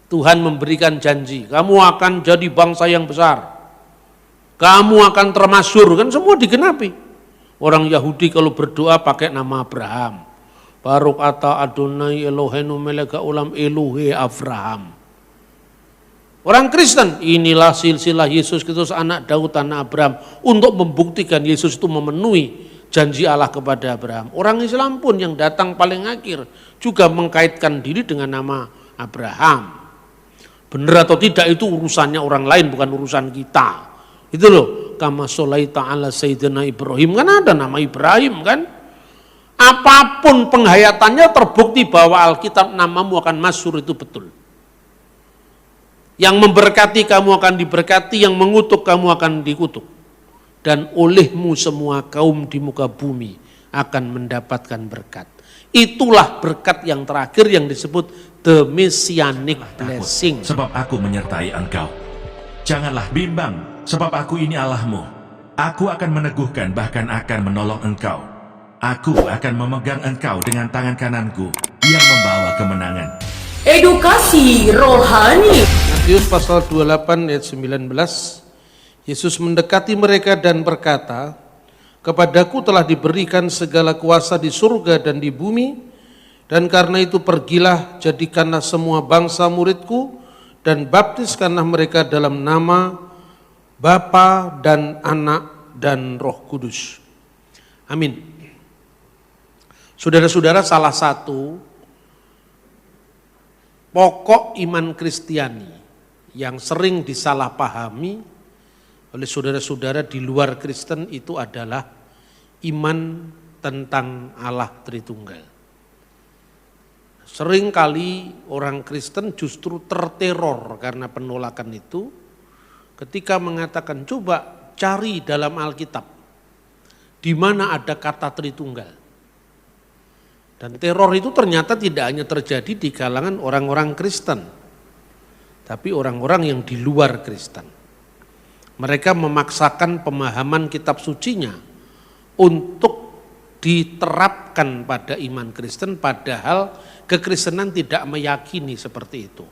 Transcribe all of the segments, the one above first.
Tuhan memberikan janji, kamu akan jadi bangsa yang besar, kamu akan termasyhur, kan semua digenapi. Orang Yahudi kalau berdoa pakai nama Abraham, Baruk ata Adonai Eloheinu melek ulam Elohe Abraham. Orang Kristen, inilah silsilah Yesus Kristus anak Daud anak Abraham, untuk membuktikan Yesus itu memenuhi janji Allah kepada Abraham. Orang Islam pun yang datang paling akhir juga mengkaitkan diri dengan nama Abraham. Benar atau tidak itu urusannya orang lain, bukan urusan kita. Itu loh, kama sholaita ala sayyidina Ibrahim, kan ada nama Ibrahim kan. Apapun penghayatannya terbukti bahwa Alkitab namamu akan masyhur itu betul. Yang memberkati kamu akan diberkati, yang mengutuk kamu akan dikutuk. Dan olehmu semua kaum di muka bumi akan mendapatkan berkat. Itulah berkat yang terakhir yang disebut the messianic blessing. Sebab aku menyertai engkau. Janganlah bimbang, sebab aku ini Allahmu. Aku akan meneguhkan, bahkan akan menolong engkau. Aku akan memegang engkau dengan tangan kananku yang membawa kemenangan. Edukasi rohani. Matius pasal 28 ayat 19. Yesus mendekati mereka dan berkata, kepadaku telah diberikan segala kuasa di surga dan di bumi, dan karena itu pergilah, jadikanlah semua bangsa muridku, dan baptiskanlah mereka dalam nama Bapa dan Anak dan Roh Kudus. Amin. Saudara-saudara, salah satu pokok iman Kristiani yang sering disalahpahami oleh saudara-saudara di luar Kristen itu adalah iman tentang Allah Tritunggal. Seringkali orang Kristen justru terteror karena penolakan itu ketika mengatakan coba cari dalam Alkitab di mana ada kata Tritunggal. Dan teror itu ternyata tidak hanya terjadi di kalangan orang-orang Kristen, tapi orang-orang yang di luar Kristen. Mereka memaksakan pemahaman kitab sucinya untuk diterapkan pada iman Kristen, padahal kekristenan tidak meyakini seperti itu.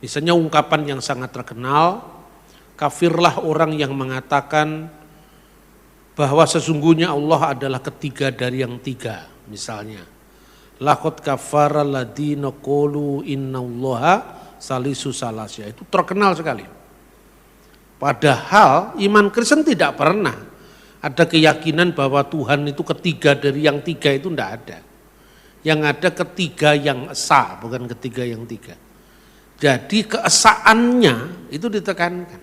Misalnya ungkapan yang sangat terkenal, kafirlah orang yang mengatakan bahwa sesungguhnya Allah adalah ketiga dari yang tiga. Misalnya, laqad kafara alladziina qalu innallaha salisu salasya. Itu terkenal sekali. Padahal iman Kristen tidak pernah ada keyakinan bahwa Tuhan itu ketiga dari yang tiga, itu tidak ada. Yang ada ketiga yang esa, bukan ketiga yang tiga. Jadi keesaannya itu ditekankan.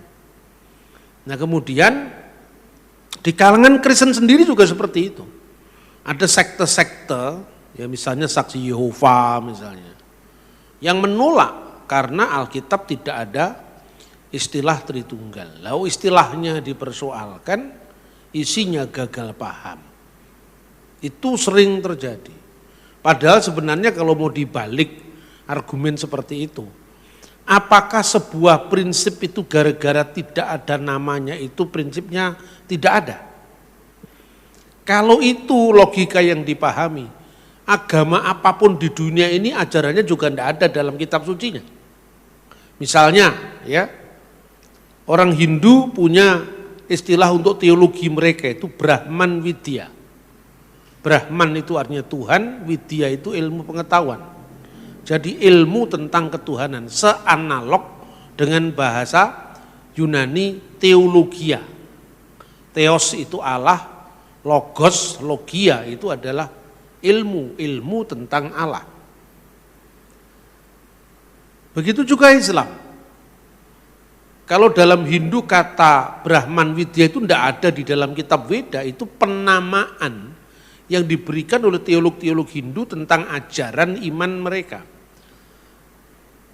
Nah kemudian di kalangan Kristen sendiri juga seperti itu. Ada sekte-sekte, ya misalnya Saksi Yehova misalnya, yang menolak karena Alkitab tidak ada istilah Tritunggal. Lalu istilahnya dipersoalkan, isinya gagal paham. Itu sering terjadi. Padahal sebenarnya kalau mau dibalik argumen seperti itu, apakah sebuah prinsip itu gara-gara tidak ada namanya itu prinsipnya tidak ada? Kalau itu logika yang dipahami, agama apapun di dunia ini ajarannya juga tidak ada dalam kitab sucinya. Misalnya ya, orang Hindu punya istilah untuk teologi mereka itu Brahman Widya. Brahman itu artinya Tuhan, Widya itu ilmu pengetahuan. Jadi ilmu tentang ketuhanan, seanalog dengan bahasa Yunani teologia. Theos itu Allah, logos, logia itu adalah ilmu tentang Allah. Begitu juga Islam. Kalau dalam Hindu kata Brahman Widya itu tidak ada di dalam kitab Weda, itu penamaan yang diberikan oleh teolog-teolog Hindu tentang ajaran iman mereka.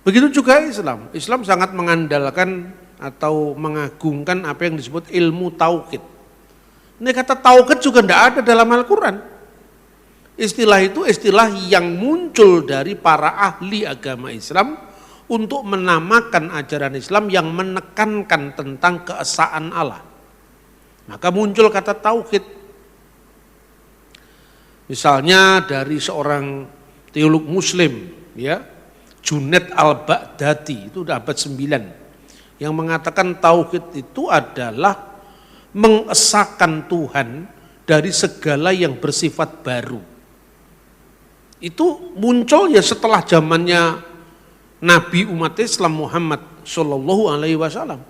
Begitu juga Islam. Islam sangat mengandalkan atau mengagungkan apa yang disebut ilmu tauhid. Ini kata tauhid juga tidak ada dalam Al-Quran. Istilah itu istilah yang muncul dari para ahli agama Islam untuk menamakan ajaran Islam yang menekankan tentang keesaan Allah. Maka muncul kata tauhid. Misalnya dari seorang teolog Muslim, ya, Junaid al-Baghdadi, itu udah abad 9, yang mengatakan tauhid itu adalah mengesahkan Tuhan dari segala yang bersifat baru. Itu muncul ya setelah zamannya Nabi umat Islam Muhammad Shallallahu Alaihi Wasallam.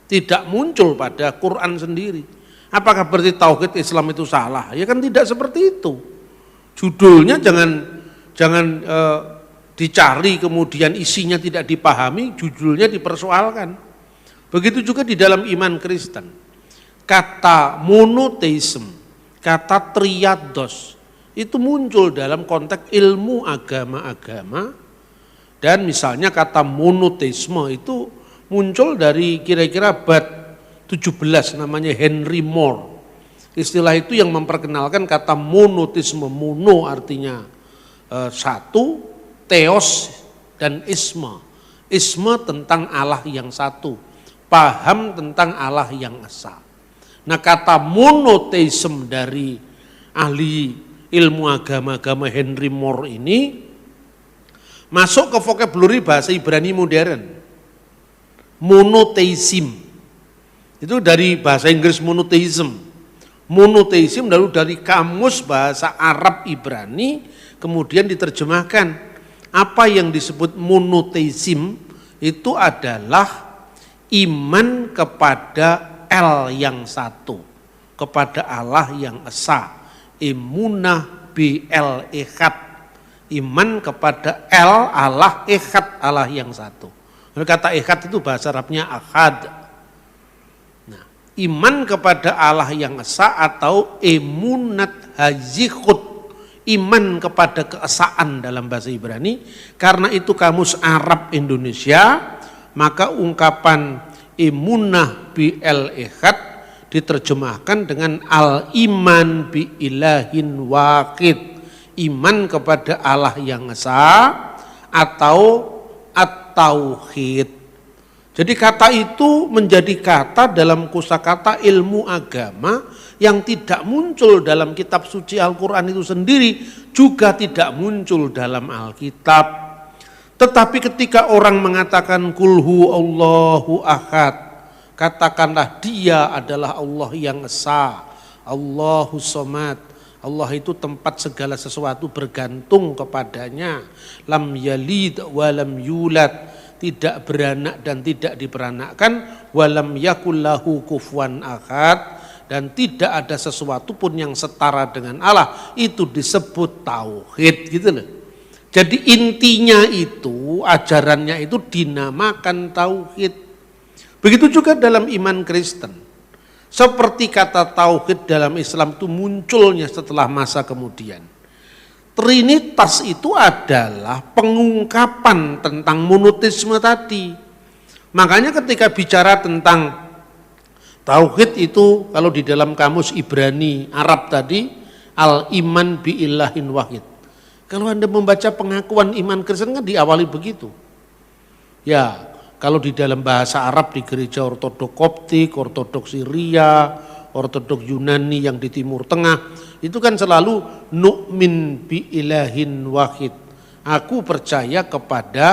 Tidak muncul pada Quran sendiri. Apakah berarti tauhid Islam itu salah? Ya kan tidak seperti itu. Judulnya jangan dicari kemudian isinya tidak dipahami, judulnya dipersoalkan. Begitu juga di dalam iman Kristen. Kata monoteism, kata triados itu muncul dalam konteks ilmu agama-agama, dan misalnya kata monoteisme itu muncul dari kira-kira abad 17, namanya Henry Moore. Istilah itu yang memperkenalkan kata monoteisme. Mono artinya satu, theos dan isme. Isme tentang Allah yang satu, paham tentang Allah yang esa. Nah, kata monoteism dari ahli ilmu agama-agama Henry Moore ini masuk ke vocabulary bahasa Ibrani modern. Monotheism itu dari bahasa Inggris monotheism. Monotheism lalu dari kamus bahasa Arab Ibrani kemudian diterjemahkan. Apa yang disebut monotheism itu adalah iman kepada El yang satu, kepada Allah yang esa. Imunah bil echad, iman kepada El Allah echad, Allah yang satu. Kata echad itu bahasa Arabnya akhad. Nah, iman kepada Allah yang esa atau emunat hazikhud, iman kepada keesaan dalam bahasa Ibrani. Karena itu kamus Arab Indonesia, maka ungkapan emunah bil echad diterjemahkan dengan al-iman bi ilahin waqid, iman kepada Allah yang esa atau at-tauhid. Jadi kata itu menjadi kata dalam kosakata ilmu agama yang tidak muncul dalam kitab suci Al-Quran itu sendiri, juga tidak muncul dalam Alkitab. Tetapi ketika orang mengatakan kulhu Allahu ahad, katakanlah dia adalah Allah yang esa, Allahu somad. Allah itu tempat segala sesuatu bergantung kepadanya. Lam yalid walam yulad, tidak beranak dan tidak diperanakkan. Walam yakullahu kufuwan ahad, dan tidak ada sesuatu pun yang setara dengan Allah. Itu disebut tauhid, gitu loh. Jadi intinya itu, ajarannya itu dinamakan tauhid. Begitu juga dalam iman Kristen. Seperti kata tauhid dalam Islam itu munculnya setelah masa kemudian. Trinitas itu adalah pengungkapan tentang monoteisme tadi. Makanya ketika bicara tentang tauhid itu, kalau di dalam kamus Ibrani Arab tadi, al-iman bi ilahin wahid. Kalau Anda membaca pengakuan iman Kristen kan diawali begitu. Ya, kalau di dalam bahasa Arab di gereja ortodok Koptik, ortodok Syria, ortodok Yunani yang di Timur Tengah, itu kan selalu nu'min bi ilahin wahid. Aku percaya kepada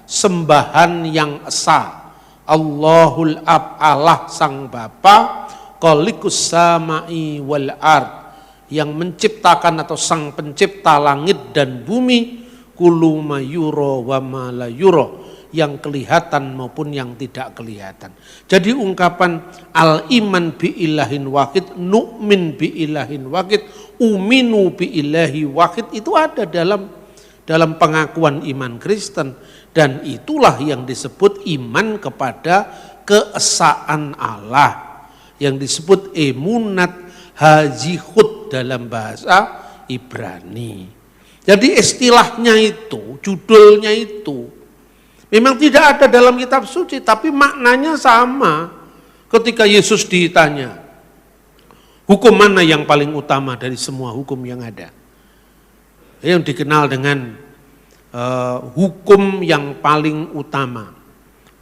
sembahan yang esa. Allahul Ab, Allah Sang Bapa, khaliqus samai wal ard, yang menciptakan atau sang pencipta langit dan bumi, kullu ma yura wa ma la yura, yang kelihatan maupun yang tidak kelihatan. Jadi ungkapan al-iman bi ilahin wahid, nu'min bi ilahin wahid, uminu bi ilahi wahid itu ada dalam pengakuan iman Kristen, dan itulah yang disebut iman kepada keesaan Allah, yang disebut emunat hazihud dalam bahasa Ibrani. Jadi istilahnya itu, judulnya itu memang tidak ada dalam kitab suci, tapi maknanya sama. Ketika Yesus ditanya, hukum mana yang paling utama dari semua hukum yang ada? Yang dikenal dengan hukum yang paling utama,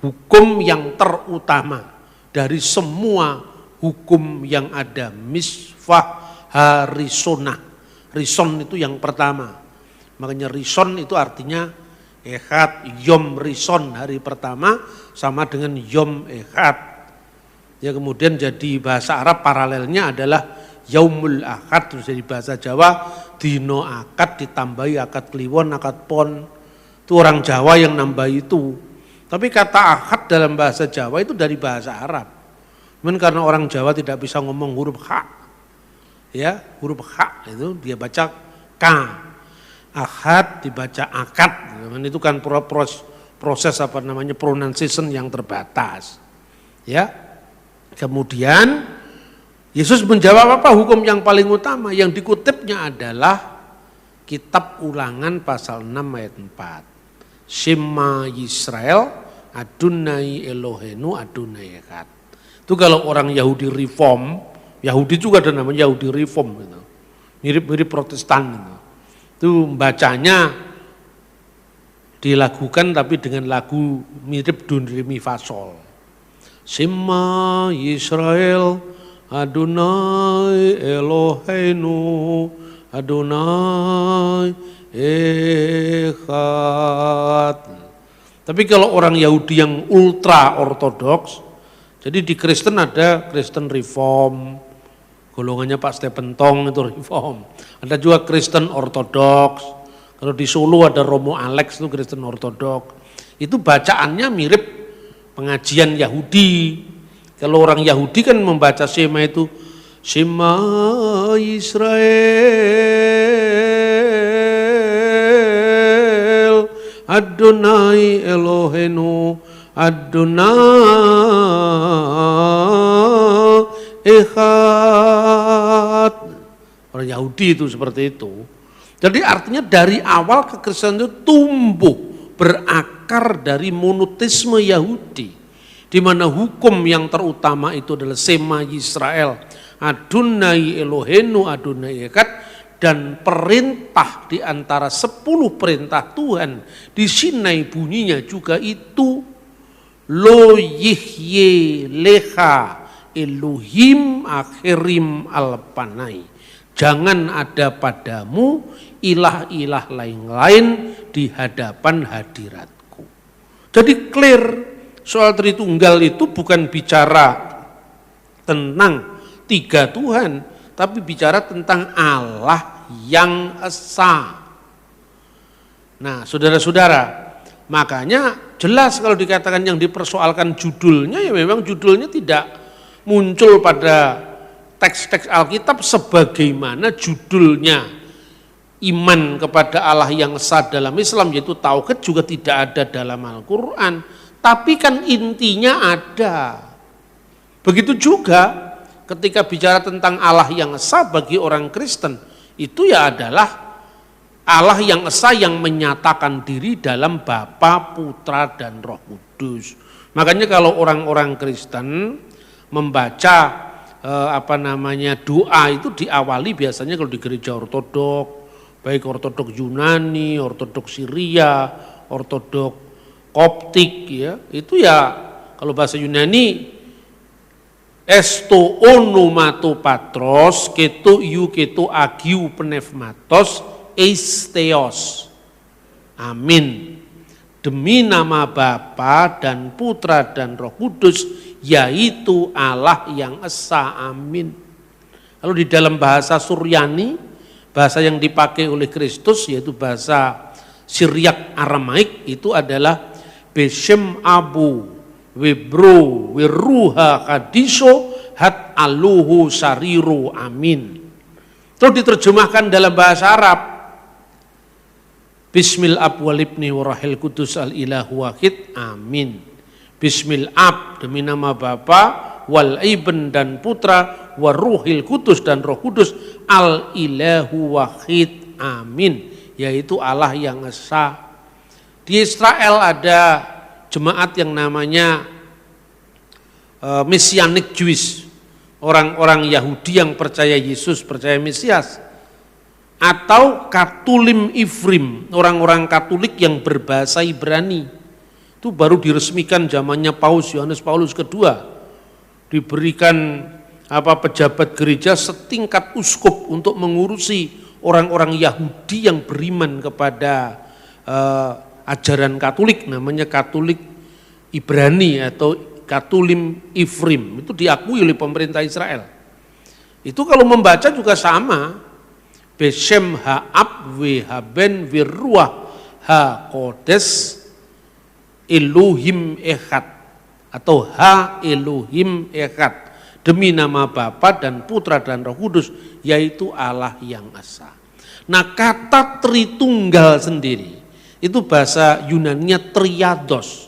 hukum yang terutama dari semua hukum yang ada, misfah harisonah. Rison itu yang pertama, makanya rison itu artinya Ehad, Yom Rison hari pertama sama dengan Yom Ehad. Ya kemudian jadi bahasa Arab paralelnya adalah Yaumul Akad, terus jadi bahasa Jawa Dino Akad ditambahi akad kliwon, akad pon. Itu orang Jawa yang nambah itu. Tapi kata akad dalam bahasa Jawa itu dari bahasa Arab. Cuman karena orang Jawa tidak bisa ngomong huruf H. Ya, huruf H itu dia baca K. Akad dibaca akad. Itu kan proses apa namanya pronunciation yang terbatas. Ya. Kemudian Yesus menjawab apa hukum yang paling utama? Yang dikutipnya adalah kitab Ulangan pasal 6 ayat 4. Shema Yisrael Adonai Elohenu Adonai Echad. Itu kalau orang Yahudi reform, Yahudi juga ada namanya Yahudi reform gitu. Mirip-mirip Protestan gitu. Itu bacanya dilakukan tapi dengan lagu mirip do re mi fa sol. Shema Yisrael Adonai Eloheinu Adonai Echad. Tapi kalau orang Yahudi yang ultra ortodoks, jadi di Kristen ada Kristen Reform, golongannya Pak Stephen Tong itu Reform. Ada juga Kristen Ortodoks. Kalau di Solo ada Romo Alex itu Kristen Ortodoks. Itu bacaannya mirip pengajian Yahudi. Kalau orang Yahudi kan membaca Shema itu Shema Yisrael Adonai Elohenu Adonai Echad. Orang Yahudi itu seperti itu. Jadi artinya dari awal kekristenan itu tumbuh berakar dari monoteisme Yahudi. Di mana hukum yang terutama itu adalah Shema Yisrael, Adonai Elohenu, Adonai Echad, dan perintah di antara 10 perintah Tuhan di Sinai bunyinya juga itu Lo yihye lecha Elohim akhirim alpanai. Jangan ada padamu ilah-ilah lain-lain di hadapan hadiratku. Jadi clear. Soal Tritunggal itu bukan bicara tentang 3 Tuhan, tapi bicara tentang Allah yang esa. Nah, saudara-saudara, makanya jelas kalau dikatakan yang dipersoalkan judulnya, ya memang judulnya tidak muncul pada teks-teks Alkitab sebagaimana judulnya iman kepada Allah yang esa dalam Islam, yaitu tauhid, juga tidak ada dalam Al-Quran. Tapi kan intinya ada. Begitu juga ketika bicara tentang Allah yang esa bagi orang Kristen, itu ya adalah Allah yang esa yang menyatakan diri dalam Bapa, Putra, dan Roh Kudus. Makanya kalau orang-orang Kristen membaca doa itu diawali biasanya kalau di gereja ortodok, baik ortodok Yunani, ortodok Syria, ortodok Koptik, ya itu ya kalau bahasa Yunani esto onomato patros keto iu keto agiu pneumatos eisteos. Amin. Demi nama Bapa dan Putra dan Roh Kudus, yaitu Allah yang esa. Amin. Lalu di dalam bahasa Suryani, bahasa yang dipakai oleh Kristus yaitu bahasa Syriak Aramaik, itu adalah Beshem Abu Webro Weruha Kadiso Hat Aluhu Sariru. Amin. Terus diterjemahkan dalam bahasa Arab, Bismil Ab walibni warahil kudus al ilahu wahid. Amin. Bismil Ab demi nama Bapa, wal Ibn dan Putra, waruhil kudus dan Roh Kudus, al ilahu wahid. Amin. Yaitu Allah yang esa. Di Israel ada jemaat yang namanya Messianic Jewish, orang-orang Yahudi yang percaya Yesus, percaya Mesias, atau Katulim Ifrim, orang-orang Katolik yang berbahasa Ibrani. Itu baru diresmikan zamannya Yohanes Paulus II, diberikan pejabat gereja setingkat uskup untuk mengurusi orang-orang Yahudi yang beriman kepada ajaran Katolik, namanya Katolik Ibrani atau Katulim Ifrim, itu diakui oleh pemerintah Israel. Itu kalau membaca juga sama, Beshem ha'ab wehaben wirruah ha'kodes Elohim Echad, atau Ha Elohim Echad, demi nama Bapa dan Putra dan Roh Kudus, yaitu Allah yang Esa. Nah, kata Tritunggal sendiri itu bahasa Yunaninya triados.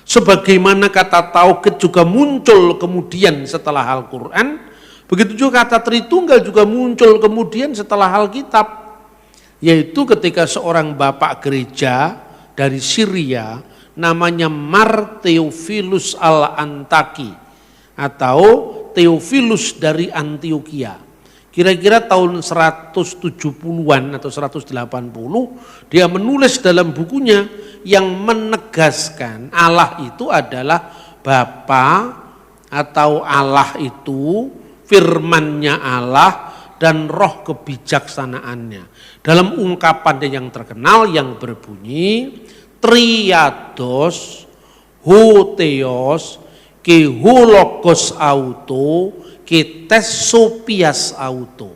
Sebagaimana kata tauhid juga muncul kemudian setelah Al-Quran, begitu juga kata Tritunggal juga muncul kemudian setelah Alkitab, yaitu ketika seorang bapak gereja dari Syria namanya Mar Theophilus al-Antaki atau Theophilus dari Antioquia. Kira-kira tahun 170-an atau 180 dia menulis dalam bukunya yang menegaskan Allah itu adalah Bapa atau Allah itu firman-Nya Allah dan roh kebijaksanaannya. Dalam ungkapannya yang terkenal yang berbunyi triados hotheos ke hologos auto ke tesopias auto,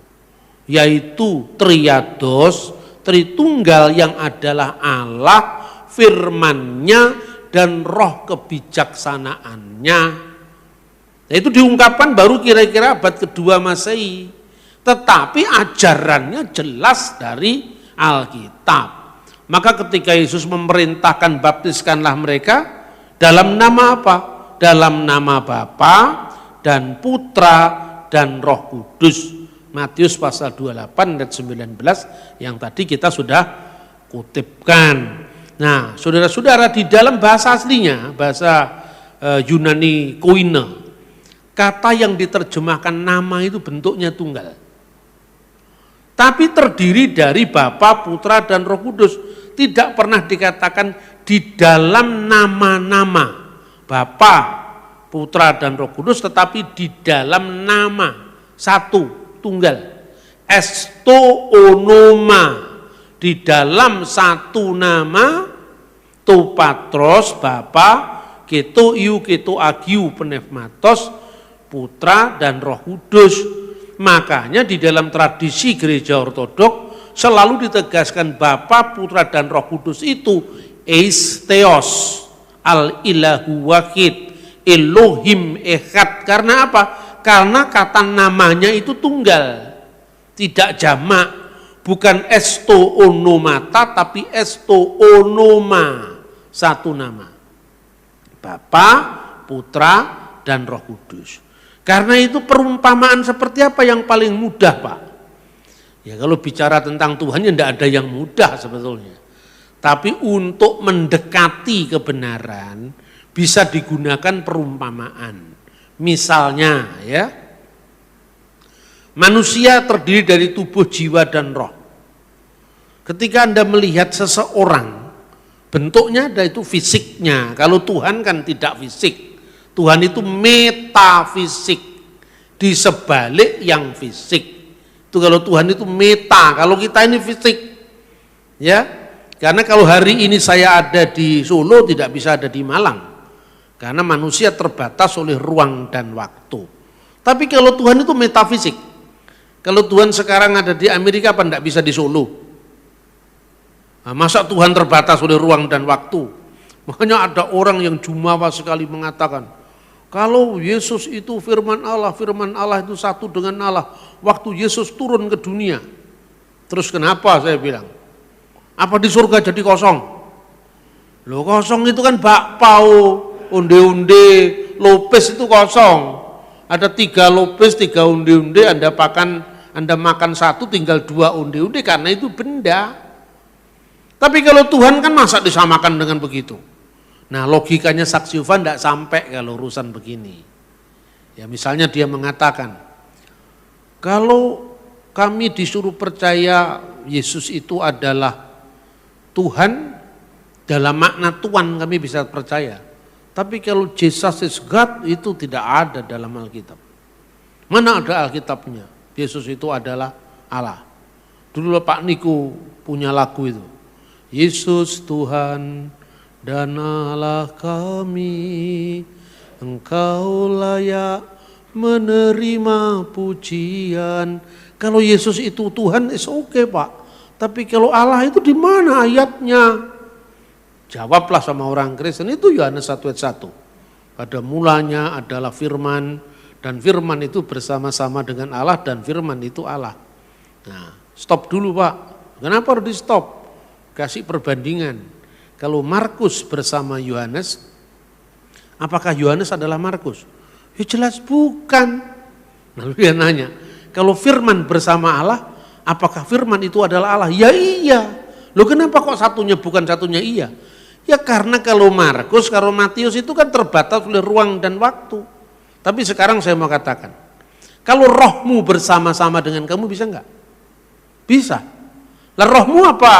yaitu triados, Tritunggal yang adalah Allah, firman-Nya dan roh kebijaksanaannya. Nah, itu diungkapkan baru kira-kira abad kedua Masehi, tetapi ajarannya jelas dari Alkitab. Maka ketika Yesus memerintahkan baptiskanlah mereka dalam nama apa? Dalam nama Bapa dan Putra dan Roh Kudus. Matius pasal 28 ayat 19 yang tadi kita sudah kutipkan. Nah, saudara-saudara, di dalam bahasa aslinya, bahasa Yunani koine, kata yang diterjemahkan nama itu bentuknya tunggal. Tapi terdiri dari Bapa, Putra dan Roh Kudus. Tidak pernah dikatakan di dalam nama-nama Bapa, Putra dan Roh Kudus, tetapi di dalam nama satu, tunggal. Esto onoma, di dalam satu nama, to patros, Bapa, keto iu, keto agiu, pneumatos, Putra dan Roh Kudus. Makanya di dalam tradisi gereja ortodok selalu ditegaskan Bapa, Putra dan Roh Kudus itu Theos, al-ilahu wahid, Elohim Echad. Karena apa? Karena kata namanya itu tunggal, tidak jamak, bukan esto onomata tapi esto onoma, satu nama, Bapa, Putra dan Roh Kudus. Karena itu perumpamaan seperti apa yang paling mudah, Pak? Ya, kalau bicara tentang Tuhan ya tidak ada yang mudah sebetulnya. Tapi untuk mendekati kebenaran bisa digunakan perumpamaan. Misalnya ya, manusia terdiri dari tubuh, jiwa dan roh. Ketika Anda melihat seseorang, bentuknya ada itu fisiknya. Kalau Tuhan kan tidak fisik. Tuhan itu metafisik, di sebalik yang fisik. Itu kalau Tuhan itu meta, kalau kita ini fisik. Ya. Karena kalau hari ini saya ada di Solo tidak bisa ada di Malang. Karena manusia terbatas oleh ruang dan waktu. Tapi kalau Tuhan itu metafisik. Kalau Tuhan sekarang ada di Amerika apa enggak bisa di Solo? Nah, masa Tuhan terbatas oleh ruang dan waktu? Makanya ada orang yang jumawa sekali mengatakan, kalau Yesus itu firman Allah itu satu dengan Allah. Waktu Yesus turun ke dunia. Terus kenapa saya bilang? Apa di surga jadi kosong? Loh, kosong itu kan bakpao, onde-onde, lopes itu kosong. Ada 3 lopes, 3 onde-onde, Anda makan satu tinggal 2 onde-onde karena itu benda. Tapi kalau Tuhan kan masa disamakan dengan begitu? Nah, logikanya Saksi Yehova tidak sampai kalau urusan begini. Ya, misalnya dia mengatakan, kalau kami disuruh percaya Yesus itu adalah Tuhan, dalam makna Tuhan kami bisa percaya. Tapi kalau Jesus is God itu tidak ada dalam Alkitab. Mana ada Alkitabnya? Yesus itu adalah Allah. Dulu Pak Niku punya lagu itu. Yesus Tuhan dan Allah kami, Engkau layak menerima pujian. Kalau Yesus itu Tuhan, is oke Pak. Tapi kalau Allah itu di mana ayatnya? Jawablah sama orang Kristen, itu Yohanes 1 ayat 1. Pada mulanya adalah firman, dan firman itu bersama-sama dengan Allah, dan firman itu Allah. Nah, stop dulu Pak. Kenapa harus di stop? Kasih perbandingan. Kalau Markus bersama Yohanes, apakah Yohanes adalah Markus? Ya jelas bukan. Lalu dia nanya, kalau firman bersama Allah, apakah firman itu adalah Allah? Ya iya. Loh kenapa kok satunya bukan satunya iya? Ya karena kalau Markus, kalau Matius itu kan terbatas oleh ruang dan waktu. Tapi sekarang saya mau katakan, kalau rohmu bersama-sama dengan kamu bisa enggak? Bisa. Lah rohmu apa?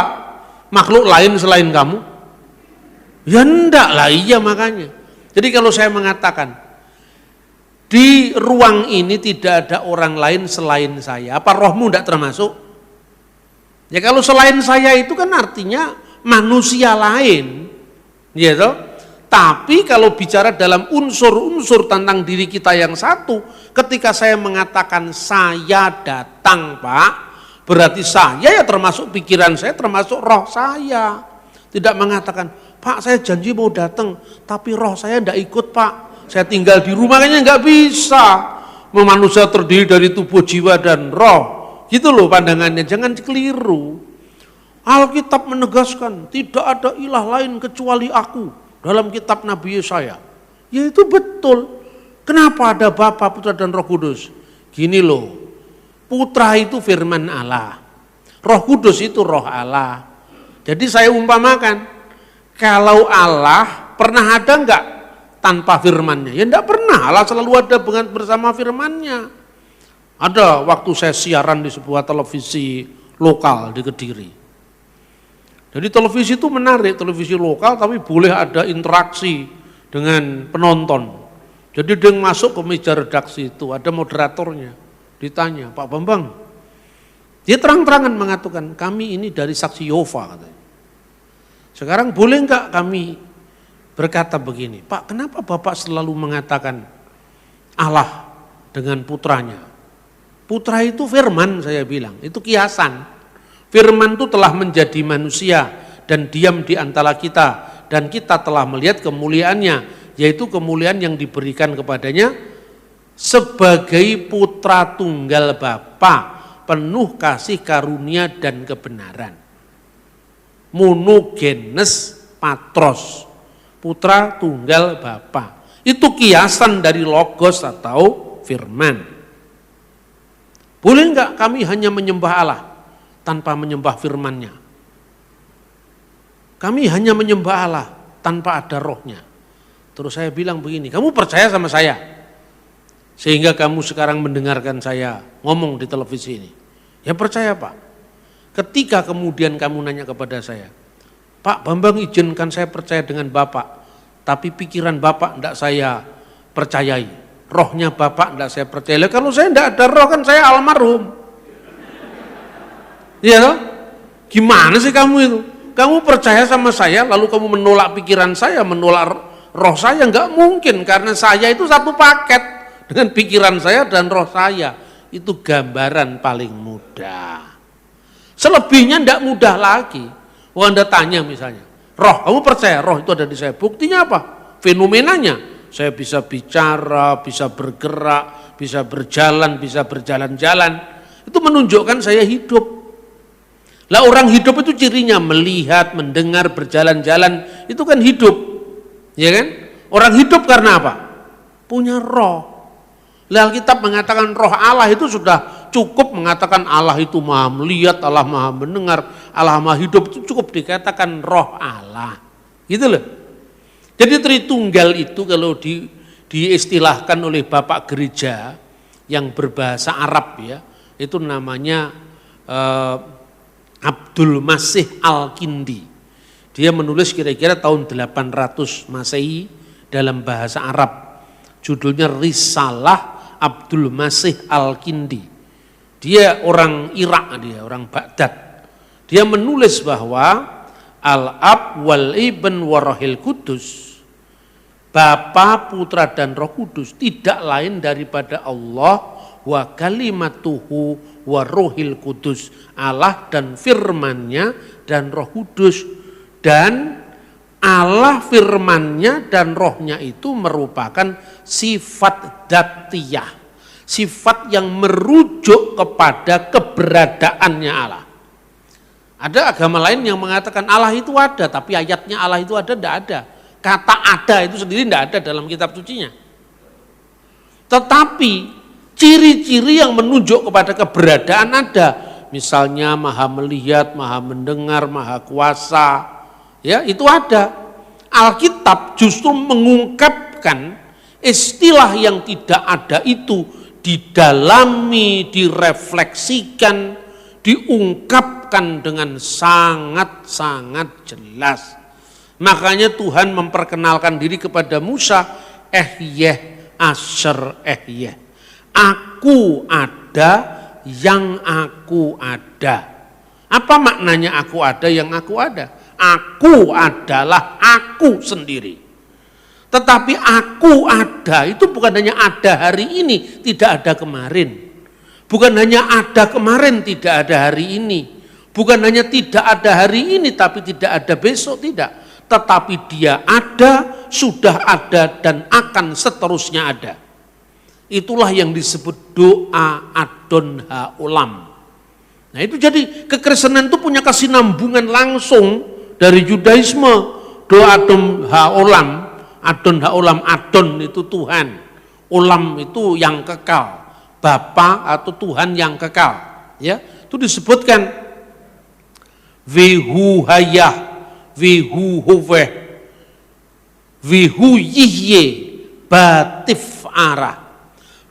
Makhluk lain selain kamu? Ya enggak lah, iya makanya. Jadi kalau saya mengatakan, di ruang ini tidak ada orang lain selain saya, apa rohmu enggak termasuk? Ya kalau selain saya itu kan artinya manusia lain, gitu. Tapi kalau bicara dalam unsur-unsur tentang diri kita yang satu, ketika saya mengatakan saya datang Pak, berarti saya ya termasuk pikiran saya, termasuk roh saya. Tidak mengatakan, Pak saya janji mau datang, tapi roh saya tidak ikut Pak. Saya tinggal di rumah, kayaknya nggak bisa. Manusia terdiri dari tubuh, jiwa, dan roh. Gitu loh pandangannya, jangan keliru. Alkitab menegaskan, tidak ada ilah lain kecuali aku. Dalam kitab Nabi Yesaya. Ya itu betul. Kenapa ada Bapa, Putra, dan Roh Kudus? Gini loh. Putra itu firman Allah, Roh Kudus itu roh Allah. Jadi saya umpamakan, kalau Allah pernah ada enggak tanpa firmannya? Ya enggak pernah, Allah selalu ada bersama firmannya. Ada waktu saya siaran di sebuah televisi lokal di Kediri. Jadi televisi itu menarik, televisi lokal tapi boleh ada interaksi dengan penonton. Jadi dia masuk ke meja redaksi itu, ada moderatornya. Ditanya, Pak Bambang, dia terang-terangan mengatakan, kami ini dari saksi Yehova katanya. Sekarang boleh enggak kami berkata begini, Pak kenapa Bapak selalu mengatakan Allah dengan putranya? Putra itu firman saya bilang, itu kiasan. Firman itu telah menjadi manusia dan diam di antara kita. Dan kita telah melihat kemuliaannya, yaitu kemuliaan yang diberikan kepadanya sebagai putra tunggal Bapa, penuh kasih karunia dan kebenaran. Monogenes patros, putra tunggal Bapa. Itu kiasan dari logos atau firman. Boleh enggak kami hanya menyembah Allah tanpa menyembah firman-Nya? Kami hanya menyembah Allah tanpa ada rohnya. Terus saya bilang begini, kamu percaya sama saya? Sehingga kamu sekarang mendengarkan saya ngomong di televisi ini. Ya percaya Pak. Ketika kemudian kamu nanya kepada saya, Pak Bambang izinkan saya percaya dengan Bapak, tapi pikiran Bapak tidak saya percayai. Rohnya Bapak tidak saya percaya. Kalau saya tidak ada roh kan saya almarhum. Iya toh? Gimana sih kamu itu? Kamu percaya sama saya lalu kamu menolak pikiran saya, menolak roh saya? Enggak mungkin, karena saya itu satu paket dengan pikiran saya dan roh saya. Itu gambaran paling mudah. Selebihnya tidak mudah lagi. Anda tanya misalnya, roh, kamu percaya roh itu ada di saya? Buktinya apa? Fenomenanya. Saya bisa bicara, bisa bergerak, bisa berjalan, bisa berjalan-jalan. Itu menunjukkan saya hidup. Lah orang hidup itu cirinya melihat, mendengar, berjalan-jalan. Itu kan hidup. Ya kan? Orang hidup karena apa? Punya roh. Lah Alkitab mengatakan roh Allah itu sudah cukup mengatakan Allah itu maha melihat, Allah maha mendengar, Allah maha hidup, itu cukup dikatakan roh Allah. Gitu loh. Jadi Tritunggal itu kalau diistilahkan oleh Bapak Gereja yang berbahasa Arab ya, itu namanya Abdul Masih Al-Kindi. Dia menulis kira-kira tahun 800 Masehi dalam bahasa Arab. Judulnya Risalah Abdul Masih Al-Kindi. Dia orang Irak, dia orang Baghdad. Dia menulis bahwa Al-Ab wal Ibn Warohil Kudus, Bapa, Putra dan Roh Kudus tidak lain daripada Allah wa kalimatuhu wa rohil kudus, Allah dan firmannya dan Roh Kudus. Dan Allah, firmannya dan rohnya itu merupakan sifat dzatiyah, sifat yang merujuk kepada keberadaannya Allah. Ada agama lain yang mengatakan Allah itu ada, tapi ayatnya Allah itu ada, tidak ada. Kata ada itu sendiri tidak ada dalam kitab sucinya. Tetapi ciri-ciri yang menunjuk kepada keberadaan ada. Misalnya maha melihat, maha mendengar, maha kuasa. Ya, itu ada. Alkitab justru mengungkapkan istilah yang tidak ada itu didalami, direfleksikan, diungkapkan dengan sangat-sangat jelas. Makanya Tuhan memperkenalkan diri kepada Musa, Ehyeh Asher Ehyeh. Aku ada yang aku ada. Apa maknanya aku ada yang aku ada? Aku adalah aku sendiri. Tetapi aku ada itu bukan hanya ada hari ini, tidak ada kemarin. Bukan hanya ada kemarin, tidak ada hari ini. Bukan hanya tidak ada hari ini, tapi tidak ada besok, tidak. Tetapi dia ada, sudah ada, dan akan seterusnya ada. Itulah yang disebut doa Adon Haolam. Nah itu jadi kekristenan itu punya kesinambungan langsung dari Yudaisme. Doa Adon Haolam, Adon itu Tuhan, Olam itu yang kekal, Bapa atau Tuhan yang kekal. Ya, itu disebutkan Vihu Hayah, Vihu Hoveh, Vihu Yihye, Batif Arah.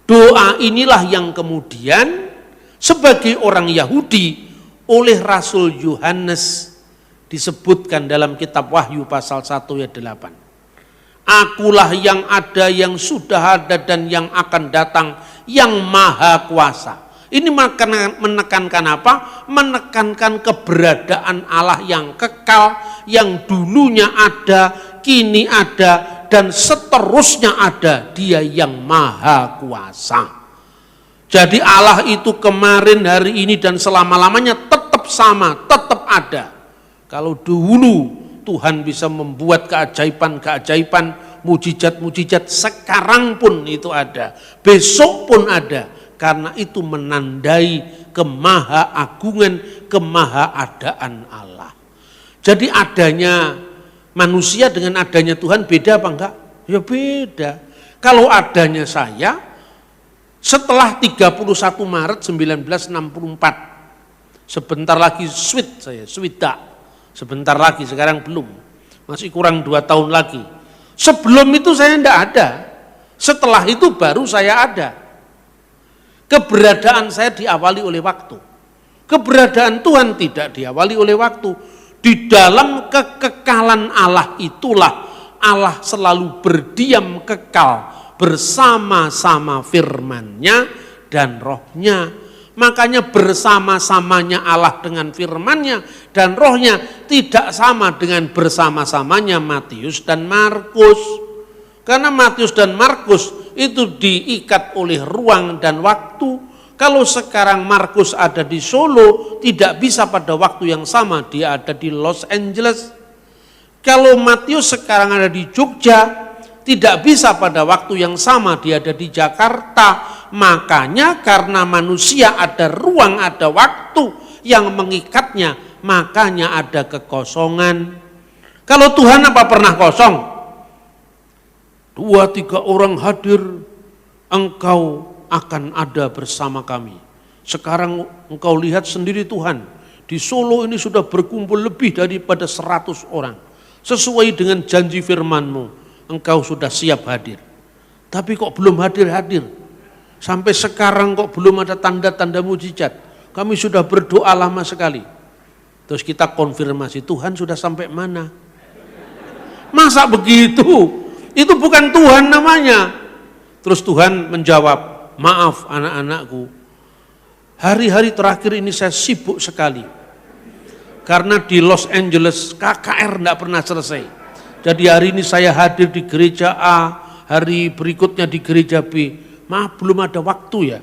Doa inilah yang kemudian sebagai orang Yahudi oleh Rasul Yohanes disebutkan dalam kitab Wahyu pasal 1 ayat 8. Akulah yang ada, yang sudah ada, dan yang akan datang, yang maha kuasa. Ini menekankan apa? Menekankan keberadaan Allah yang kekal, yang dulunya ada, kini ada, dan seterusnya ada. Dia yang maha kuasa. Jadi Allah itu kemarin, hari ini, dan selama-lamanya tetap sama, tetap ada. Kalau dulu Tuhan bisa membuat keajaiban-keajaiban, mujizat-mujizat, sekarang pun itu ada, besok pun ada, karena itu menandai kemahaagungan, kemahaadaan Allah. Jadi adanya manusia dengan adanya Tuhan beda apa enggak? Ya beda. Kalau adanya saya setelah 31 Maret 1964, sebentar lagi sebentar lagi, sekarang belum, masih kurang 2 tahun lagi. Sebelum itu saya tidak ada, setelah itu baru saya ada. Keberadaan saya diawali oleh waktu. Keberadaan Tuhan tidak diawali oleh waktu. Di dalam kekekalan Allah itulah Allah selalu berdiam kekal bersama-sama firman-Nya dan rohnya. Makanya bersama-samanya Allah dengan firman-Nya dan rohnya tidak sama dengan bersama-samanya Matius dan Markus. Karena Matius dan Markus itu diikat oleh ruang dan waktu. Kalau sekarang Markus ada di Solo, tidak bisa pada waktu yang sama dia ada di Los Angeles. Kalau Matius sekarang ada di Jogja, tidak bisa pada waktu yang sama dia ada di Jakarta. Makanya karena manusia ada ruang, ada waktu yang mengikatnya, makanya ada kekosongan. Kalau Tuhan apa pernah kosong? 2-3 orang hadir, engkau akan ada bersama kami. Sekarang engkau lihat sendiri Tuhan, di Solo ini sudah berkumpul lebih daripada 100 orang. Sesuai dengan janji firman-Mu, engkau sudah siap hadir. Tapi kok belum hadir-hadir? Sampai sekarang kok belum ada tanda-tanda mujizat. Kami sudah berdoa lama sekali. Terus kita konfirmasi, Tuhan sudah sampai mana? Masa begitu? Itu bukan Tuhan namanya. Terus Tuhan menjawab, maaf anak-anakku, hari-hari terakhir ini saya sibuk sekali. Karena di Los Angeles KKR enggak pernah selesai. Jadi hari ini saya hadir di gereja A, hari berikutnya di gereja B. Maaf, belum ada waktu ya.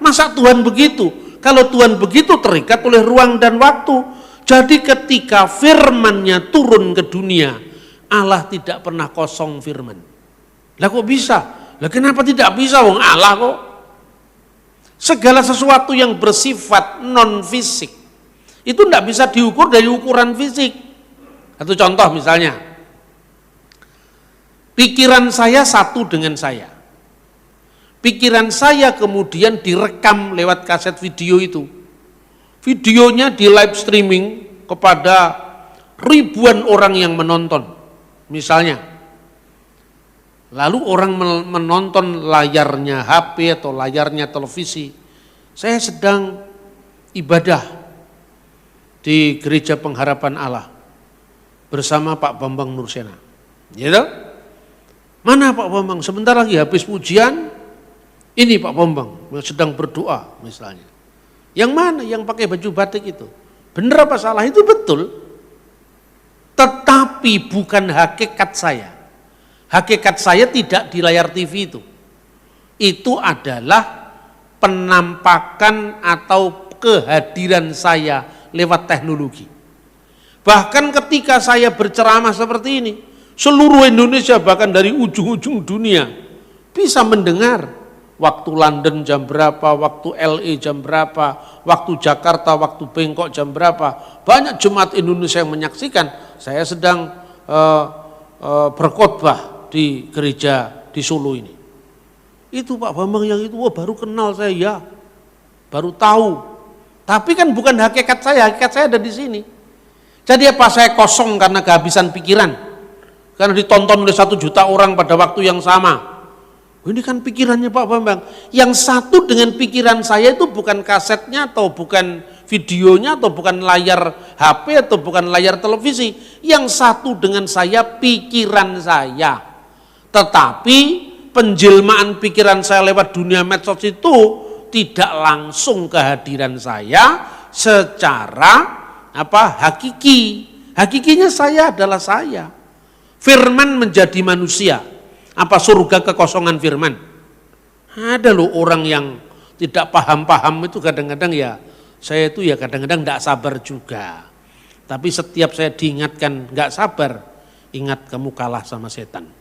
Masa Tuhan begitu? Kalau Tuhan begitu terikat oleh ruang dan waktu. Jadi ketika firman-Nya turun ke dunia, Allah tidak pernah kosong firman. Lah kok bisa? Lah kenapa tidak bisa? Wong Allah kok. Segala sesuatu yang bersifat non fisik itu tidak bisa diukur dari ukuran fisik. Satu contoh misalnya, pikiran saya satu dengan saya. Pikiran saya kemudian direkam lewat kaset video itu. Videonya di live streaming kepada ribuan orang yang menonton. Misalnya, lalu orang menonton layarnya HP atau layarnya televisi. Saya sedang ibadah di Gereja Pengharapan Allah bersama Pak Bambang Nursena. Gitu? Mana Pak Bambang? Sebentar lagi habis pujian. Ini Pak Bambang sedang berdoa misalnya. Yang mana? Yang pakai baju batik itu. Benar apa salah? Itu betul. Tetapi bukan hakikat saya. Hakikat saya tidak di layar TV itu. Itu adalah penampakan atau kehadiran saya lewat teknologi. Bahkan ketika saya berceramah seperti ini, seluruh Indonesia bahkan dari ujung-ujung dunia bisa mendengar waktu London jam berapa, waktu LA jam berapa, waktu Jakarta, waktu Bangkok jam berapa. Banyak jemaat Indonesia yang menyaksikan saya sedang berkhotbah di gereja di Solo ini. Itu Pak Bambang yang itu, baru kenal saya ya, baru tahu. Tapi kan bukan hakikat saya ada di sini. Jadi apa saya kosong karena kehabisan pikiran? Karena ditonton oleh 1 juta orang pada waktu yang sama. Ini kan pikirannya Pak Bambang. Yang satu dengan pikiran saya itu bukan kasetnya atau bukan videonya atau bukan layar HP atau bukan layar televisi. Yang satu dengan saya pikiran saya. Tetapi penjelmaan pikiran saya lewat dunia medsos itu tidak langsung kehadiran saya secara hakiki. Hakikinya saya adalah saya. Firman menjadi manusia. Apa surga kekosongan firman? Ada loh orang yang tidak paham-paham itu kadang-kadang ya, saya itu ya kadang-kadang tidak sabar juga. Tapi setiap saya diingatkan nggak sabar, ingat kamu kalah sama setan.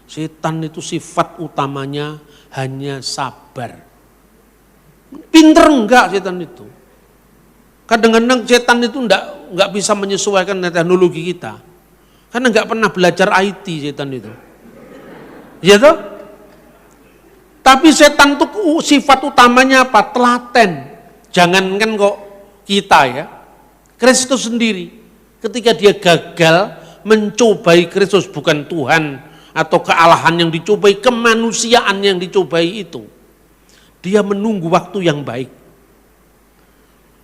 Setan itu sifat utamanya hanya sabar. Pinter enggak setan itu. Kadang-kadang setan itu enggak bisa menyesuaikan dengan teknologi kita. Karena enggak pernah belajar IT setan itu. Ya toh? Tapi setan itu sifat utamanya apa? Telaten. Jangankan kok kita ya. Kristus sendiri ketika dia gagal mencobai Kristus, bukan Tuhan atau kealahan yang dicobai, kemanusiaan yang dicobai itu. Dia menunggu waktu yang baik.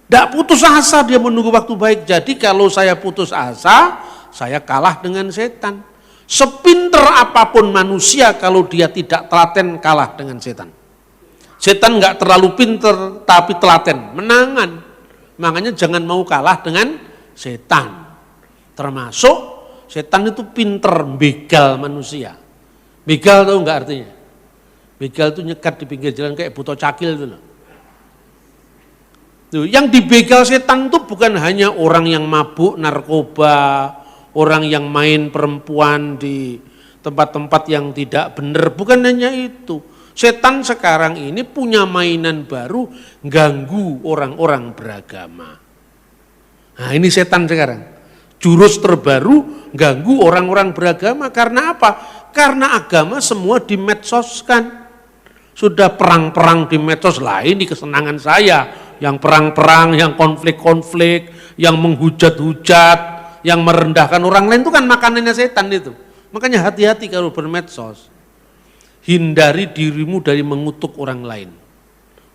Tidak putus asa dia menunggu waktu baik. Jadi kalau saya putus asa, saya kalah dengan setan. Sepinter apapun manusia kalau dia tidak telaten kalah dengan setan. Setan nggak terlalu pinter tapi telaten, menangan. Makanya jangan mau kalah dengan setan. Termasuk setan itu pinter begal manusia. Begal tahu nggak artinya? Begal itu nyekat di pinggir jalan kayak buto cakil itu loh. Tuh, yang dibegal setan itu bukan hanya orang yang mabuk narkoba, orang yang main perempuan di tempat-tempat yang tidak benar, bukan hanya itu. Setan sekarang ini punya mainan baru, ganggu orang-orang beragama. Nah ini setan sekarang. Jurus terbaru, ganggu orang-orang beragama. Karena apa? Karena agama semua dimedsoskan. Sudah perang-perang di medsos lah, ini kesenangan saya. Yang perang-perang, yang konflik-konflik, yang menghujat-hujat, yang merendahkan orang lain itu kan makanannya setan itu. Makanya hati-hati kalau bermedsos. Hindari dirimu dari mengutuk orang lain.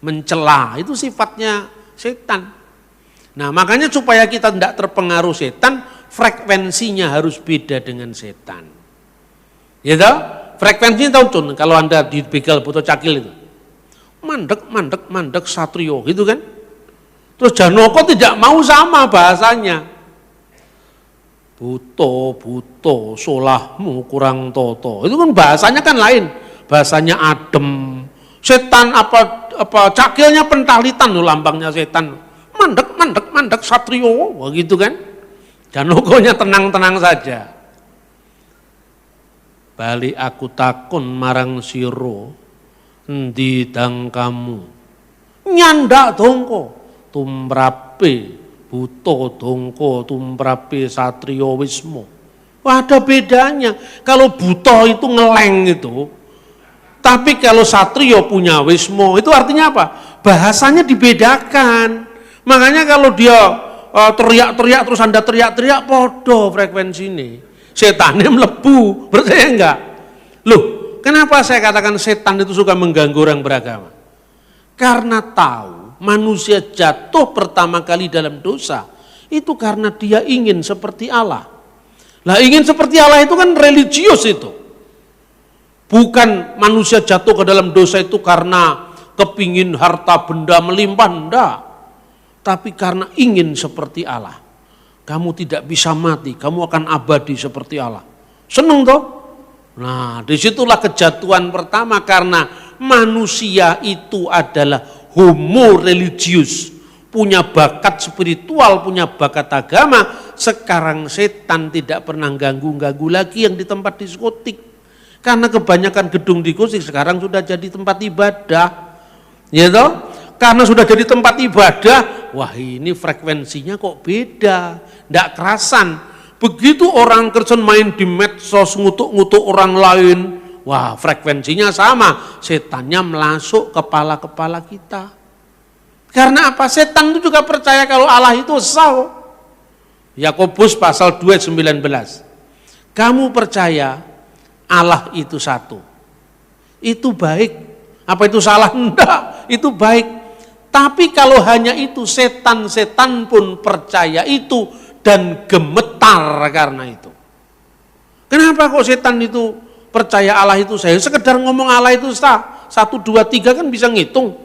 Mencela, itu sifatnya setan. Nah makanya supaya kita tidak terpengaruh setan, frekuensinya harus beda dengan setan. Ya toh? Frekuensinya tahu kalau Anda dibegal buto cakil itu. Mandek, satrio gitu kan. Terus Janaka tidak mau sama bahasanya. Buto, solahmu kurang toto. Itu kan bahasanya kan lain. Bahasanya adem. Setan apa cakilnya pentalitan loh lambangnya setan. Mandek satrio, begitu kan. Janokonya tenang-tenang saja. Bali aku takon marang siro, endi dang kamu? Nyandak dongko, tumrape buto dongko, tumrape satrio wismo. Wah, ada bedanya. Kalau buto itu ngeleng itu, tapi kalau satrio punya wismo, itu artinya apa? Bahasanya dibedakan. Makanya kalau dia teriak-teriak terus Anda teriak-teriak, podo frekuensi ini. Setannya melebu, percaya enggak? Loh, kenapa saya katakan setan itu suka mengganggu orang beragama? Karena tahu manusia jatuh pertama kali dalam dosa, itu karena dia ingin seperti Allah. Lah ingin seperti Allah itu kan religius itu. Bukan manusia jatuh ke dalam dosa itu karena kepingin harta benda melimpah, enggak. Tapi karena ingin seperti Allah. Kamu tidak bisa mati, kamu akan abadi seperti Allah. Seneng toh? Nah, disitulah kejatuhan pertama karena manusia itu adalah homo religius, punya bakat spiritual, punya bakat agama. Sekarang setan tidak pernah ganggu-ganggu lagi yang di tempat diskotik. Karena kebanyakan gedung diskotik sekarang sudah jadi tempat ibadah. Ya toh? Karena sudah jadi tempat ibadah, wah ini frekuensinya kok beda, tidak kerasan. Begitu orang Kristen main di medsos ngutuk-ngutuk orang lain, wah frekuensinya sama, setannya melasuk kepala-kepala kita. Karena apa? Setan itu juga percaya kalau Allah itu esa. Yakobus pasal 2:19. Kamu percaya Allah itu satu. Itu baik. Apa itu salah? Enggak, itu baik. Tapi kalau hanya itu, setan-setan pun percaya itu dan gemetar karena itu. Kenapa kok setan itu percaya Allah itu saya? Sekedar ngomong Allah itu sah. 1, 2, 3 kan bisa ngitung.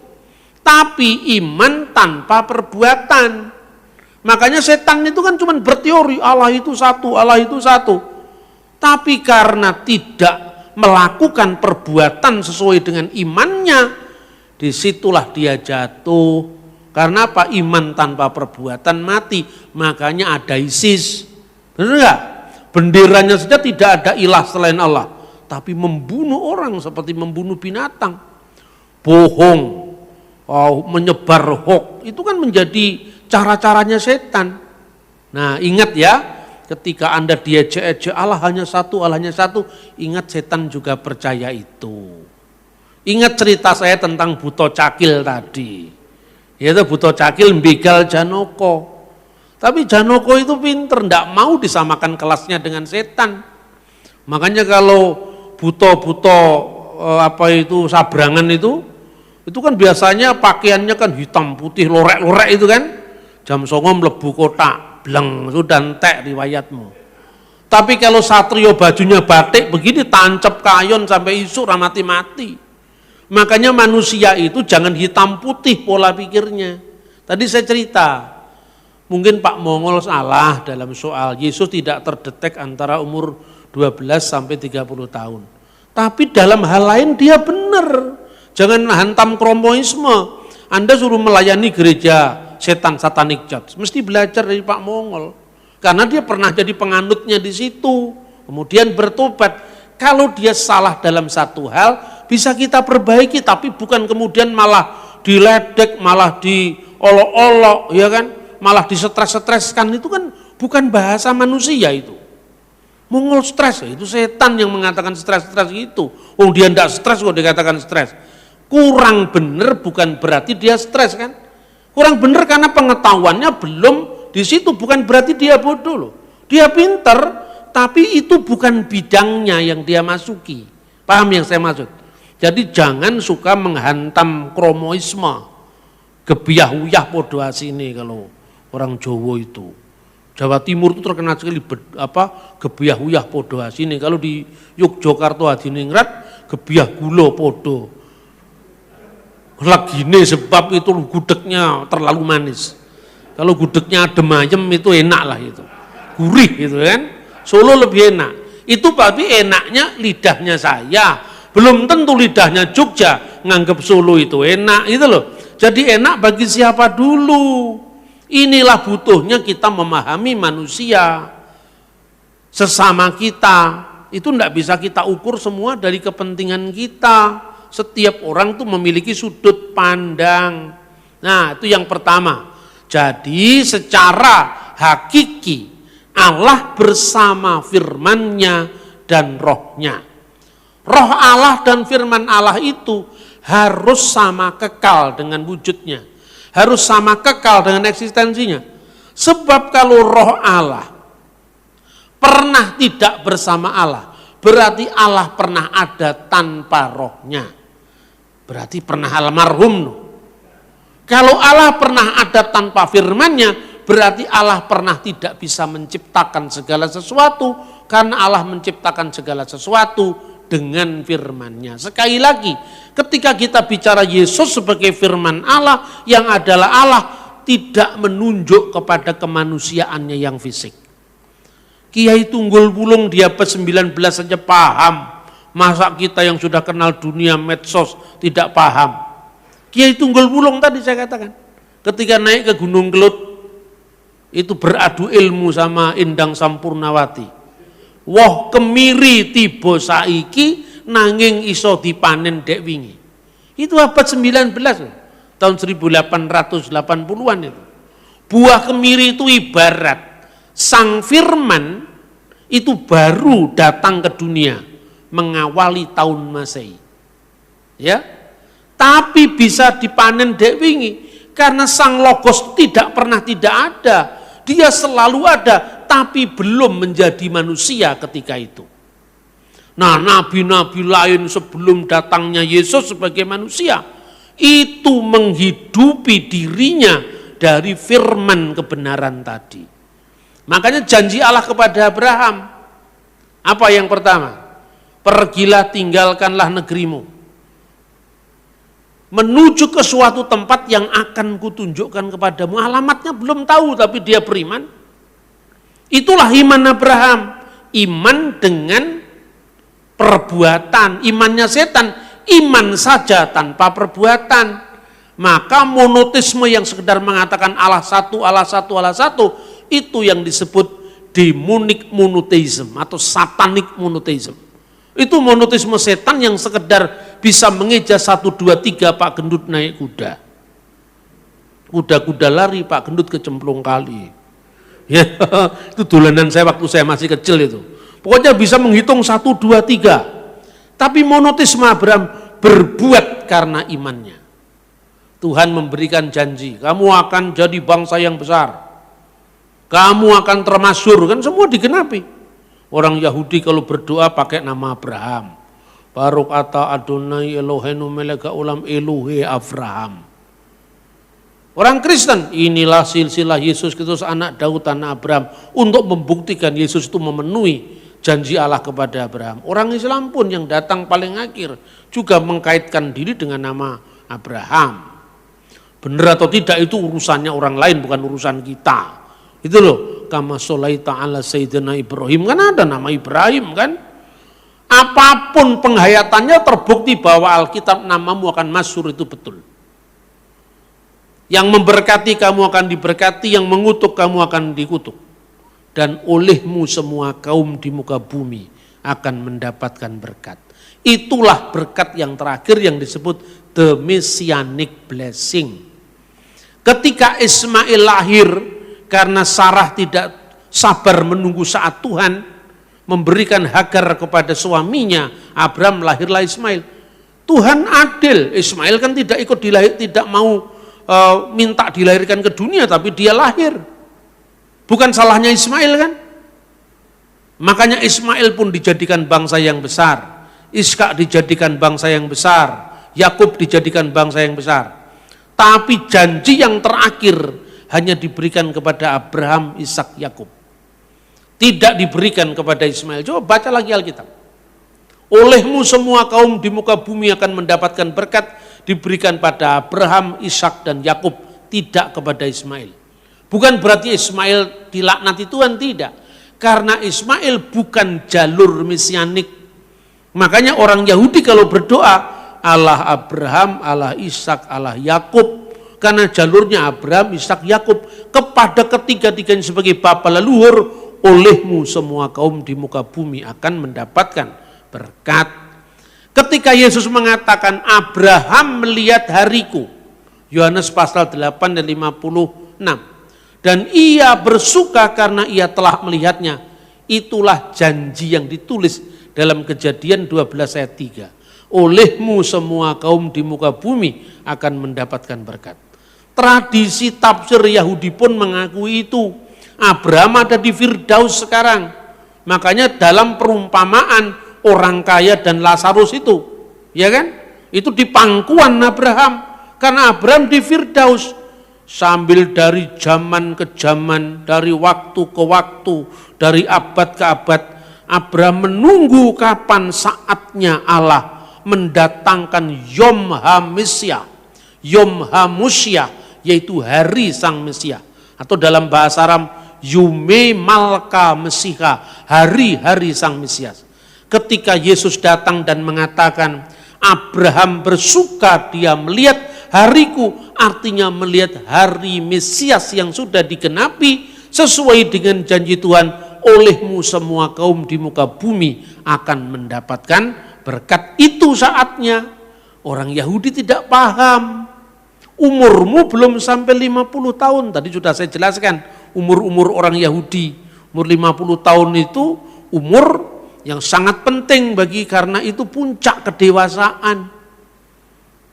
Tapi iman tanpa perbuatan. Makanya setan itu kan cuma berteori Allah itu satu, Allah itu satu. Tapi karena tidak melakukan perbuatan sesuai dengan imannya, disitulah dia jatuh. Karena apa? Iman tanpa perbuatan mati. Makanya ada ISIS. Benar enggak? Benderanya saja tidak ada ilah selain Allah. Tapi membunuh orang seperti membunuh binatang. Bohong, menyebar hoax. Itu kan menjadi cara-caranya setan. Nah ingat ya, ketika Anda diejek-ejek Allah hanya satu, Allah hanya satu. Ingat setan juga percaya itu. Ingat cerita saya tentang Buto Cakil tadi. Yaitu Buto Cakil begal Janaka. Tapi Janaka itu pinter, tidak mau disamakan kelasnya dengan setan. Makanya kalau buto-buto sabrangan itu kan biasanya pakaiannya kan hitam putih lorek-lorek itu kan. Jam 09.00 mlebu kotak, bleng sudah entek riwayatmu. Tapi kalau satrio bajunya batik begini tancap kayon sampai isu mati-mati. Makanya manusia itu jangan hitam putih pola pikirnya. Tadi saya cerita, mungkin Pak Mongol salah dalam soal Yesus tidak terdetek antara umur 12 sampai 30 tahun. Tapi dalam hal lain dia benar. Jangan hantam kromoisme. Anda suruh melayani gereja setan satanic church, mesti belajar dari Pak Mongol. Karena dia pernah jadi penganutnya di situ, kemudian bertobat. Kalau dia salah dalam satu hal, bisa kita perbaiki, tapi bukan kemudian malah diledek, malah diolok-olok, ya kan? Malah disetres-setreskan, itu kan bukan bahasa manusia itu. Mongol stres, itu setan yang mengatakan stres-stres itu. Oh dia tidak stres kok dikatakan stres. Kurang benar bukan berarti dia stres kan? Kurang benar karena pengetahuannya belum di situ, bukan berarti dia bodoh loh. Dia pinter, tapi itu bukan bidangnya yang dia masuki. Paham yang saya maksud? Jadi jangan suka menghantam kromoisme. Gebiah-uyah podo asine kalau orang Jawa itu. Jawa Timur itu terkenal sekali gebiah-uyah podo asine. Kalau di Yogyakarta Hadiningrat gebiah gula podo. Legine sebab itu gudegnya terlalu manis. Kalau gudegnya adem ayem itu enak lah itu. Gurih gitu kan. Solo lebih enak. Itu berarti enaknya lidahnya saya. Belum tentu lidahnya Jogja nganggap Solo itu enak gitu loh. Jadi enak bagi siapa dulu. Inilah butuhnya kita memahami manusia. Sesama kita. Itu tidak bisa kita ukur semua dari kepentingan kita. Setiap orang tuh memiliki sudut pandang. Nah itu yang pertama. Jadi secara hakiki Allah bersama firman-Nya dan rohnya. Roh Allah dan firman Allah itu harus sama kekal dengan wujudnya. Harus sama kekal dengan eksistensinya. Sebab kalau roh Allah pernah tidak bersama Allah, berarti Allah pernah ada tanpa rohnya. Berarti pernah almarhum. Kalau Allah pernah ada tanpa firman-Nya, berarti Allah pernah tidak bisa menciptakan segala sesuatu, karena Allah menciptakan segala sesuatu dengan firman-Nya. Sekali lagi, ketika kita bicara Yesus sebagai firman Allah, yang adalah Allah, tidak menunjuk kepada kemanusiaannya yang fisik. Kiai Tunggul Wulung di abad 19 saja paham. Masa kita yang sudah kenal dunia medsos tidak paham? Kiai Tunggul Wulung tadi saya katakan, ketika naik ke Gunung Kelut, itu beradu ilmu sama Endang Sampurnawati. Wah kemiri tiba saiki nanging iso dipanen dek wingi. Itu abad 19 tahun 1880-an itu. Buah kemiri itu ibarat sang firman itu baru datang ke dunia mengawali tahun Masehi. Ya. Tapi bisa dipanen dek wingi karena sang logos tidak pernah tidak ada. Dia selalu ada, tapi belum menjadi manusia ketika itu. Nah, nabi-nabi lain sebelum datangnya Yesus sebagai manusia, itu menghidupi dirinya dari firman kebenaran tadi. Makanya janji Allah kepada Abraham, apa yang pertama? Pergilah tinggalkanlah negerimu, menuju ke suatu tempat yang akan kutunjukkan kepadamu. Alamatnya belum tahu, tapi dia beriman. Itulah iman Abraham. Iman dengan perbuatan. Imannya setan, iman saja tanpa perbuatan. Maka monoteisme yang sekedar mengatakan Allah satu, Allah satu, Allah satu, itu yang disebut demonic monotheism atau satanic monotheism. Itu monoteisme setan yang sekedar bisa mengeja 1, 2, 3 Pak Gendut naik kuda. Kuda-kuda lari Pak Gendut kecemplung kali. Ya, itu dolanan saya waktu saya masih kecil itu. Pokoknya bisa menghitung 1, 2, 3. Tapi monoteisme Abraham berbuat karena imannya. Tuhan memberikan janji, kamu akan jadi bangsa yang besar. Kamu akan termasyhur, kan semua digenapi. Orang Yahudi kalau berdoa pakai nama Abraham. Baruk ata Adonai Eloheinu melek ulam Elohe Abraham. Orang Kristen, inilah silsilah Yesus Kristus anak Daud anak Abraham. Untuk membuktikan Yesus itu memenuhi janji Allah kepada Abraham. Orang Islam pun yang datang paling akhir juga mengkaitkan diri dengan nama Abraham. Benar atau tidak itu urusannya orang lain, bukan urusan kita. Itu loh, kama sholaita ala sayyidina Ibrahim, kan ada nama Ibrahim kan. Apapun penghayatannya terbukti bahwa Alkitab namamu akan masyhur, itu betul. Yang memberkati kamu akan diberkati, yang mengutuk kamu akan dikutuk. Dan olehmu semua kaum di muka bumi akan mendapatkan berkat. Itulah berkat yang terakhir yang disebut the messianic blessing. Ketika Ismail lahir, karena Sarah tidak sabar menunggu saat Tuhan memberikan Hagar kepada suaminya, Abraham lahirlah Ismail. Tuhan adil, Ismail kan tidak ikut tidak mau minta dilahirkan ke dunia, tapi dia lahir. Bukan salahnya Ismail kan? Makanya Ismail pun dijadikan bangsa yang besar, Ishak dijadikan bangsa yang besar, Yakub dijadikan bangsa yang besar. Tapi janji yang terakhir hanya diberikan kepada Abraham, Ishak, Yakub. Tidak diberikan kepada Ismail. Coba baca lagi Alkitab. Olehmu semua kaum di muka bumi akan mendapatkan berkat, diberikan pada Abraham, Ishak, dan Yakub, tidak kepada Ismail. Bukan berarti Ismail dilaknati Tuhan, tidak. Karena Ismail bukan jalur mesianik. Makanya orang Yahudi kalau berdoa, Allah Abraham, Allah Ishak, Allah Yakub, karena jalurnya Abraham, Ishak, Yakub, kepada ketiga-tiganya sebagai bapa leluhur, olehmu semua kaum di muka bumi akan mendapatkan berkat. Ketika Yesus mengatakan Abraham melihat hariku, Yohanes pasal 8 dan 56, dan ia bersuka karena ia telah melihatnya, itulah janji yang ditulis dalam Kejadian 12 ayat 3. Olehmu semua kaum di muka bumi akan mendapatkan berkat. Tradisi tafsir Yahudi pun mengakui itu. Abraham ada di Firdaus sekarang. Makanya dalam perumpamaan orang kaya dan Lazarus itu, ya kan? Itu di pangkuan Abraham. Karena Abraham di Firdaus. Sambil dari zaman ke zaman, dari waktu ke waktu, dari abad ke abad, Abraham menunggu kapan saatnya Allah mendatangkan Yom HaMesyah, Yom HaMusyah, yaitu hari sang Mesia, atau dalam bahasa Aram Yume Malka Mesiha, hari-hari sang Mesias. Ketika Yesus datang dan mengatakan Abraham bersuka dia melihat hariku, artinya melihat hari Mesias yang sudah digenapi sesuai dengan janji Tuhan, olehmu semua kaum di muka bumi akan mendapatkan berkat. Itu saatnya. Orang Yahudi tidak paham. Umurmu belum sampai 50 tahun. Tadi sudah saya jelaskan umur-umur orang Yahudi. Umur 50 tahun itu umur yang sangat penting karena itu puncak kedewasaan.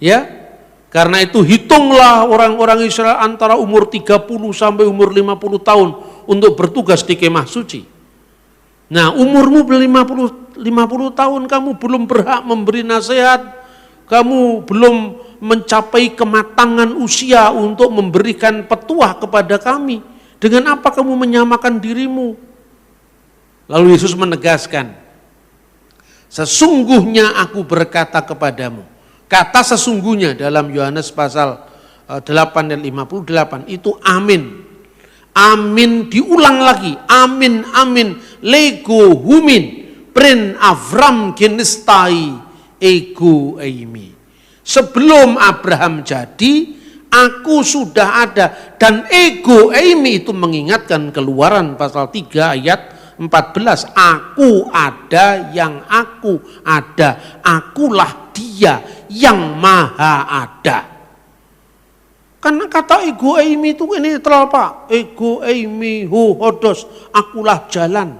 Ya. Karena itu hitunglah orang-orang Israel antara umur 30 sampai umur 50 tahun untuk bertugas di kemah suci. Nah, umurmu 50 tahun kamu belum berhak memberi nasihat, kamu belum mencapai kematangan usia untuk memberikan petuah kepada kami. Dengan apa kamu menyamakan dirimu? Lalu Yesus menegaskan, sesungguhnya aku berkata kepadamu. Kata sesungguhnya dalam Yohanes pasal 8 dan 58 itu amin. Amin diulang lagi. Amin, amin. Lego humin. Pren Avram genistai ego eimi. Sebelum Abraham jadi, aku sudah ada. Dan ego eimi itu mengingatkan Keluaran pasal 3 ayat 14. Aku ada yang aku ada. Akulah dia yang maha ada. Karena kata ego eimi itu ini netral Pak. Ego eimi hu hodos. Akulah jalan.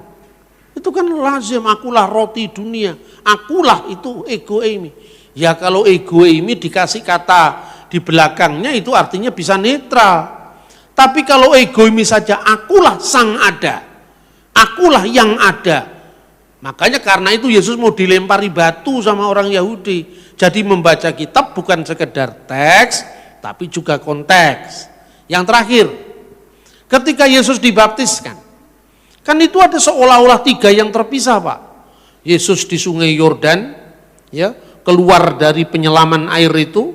Itu kan lazim. Akulah roti dunia. Akulah itu ego eimi. Ya kalau ego eimi dikasih kata di belakangnya itu artinya bisa netral. Tapi kalau ego eimi saja akulah sang ada. Akulah yang ada. Makanya karena itu Yesus mau dilempari batu sama orang Yahudi. Jadi membaca kitab bukan sekedar teks, tapi juga konteks. Yang terakhir, ketika Yesus dibaptiskan, kan itu ada seolah-olah 3 yang terpisah Pak. Yesus di sungai Yordan, ya, keluar dari penyelaman air itu,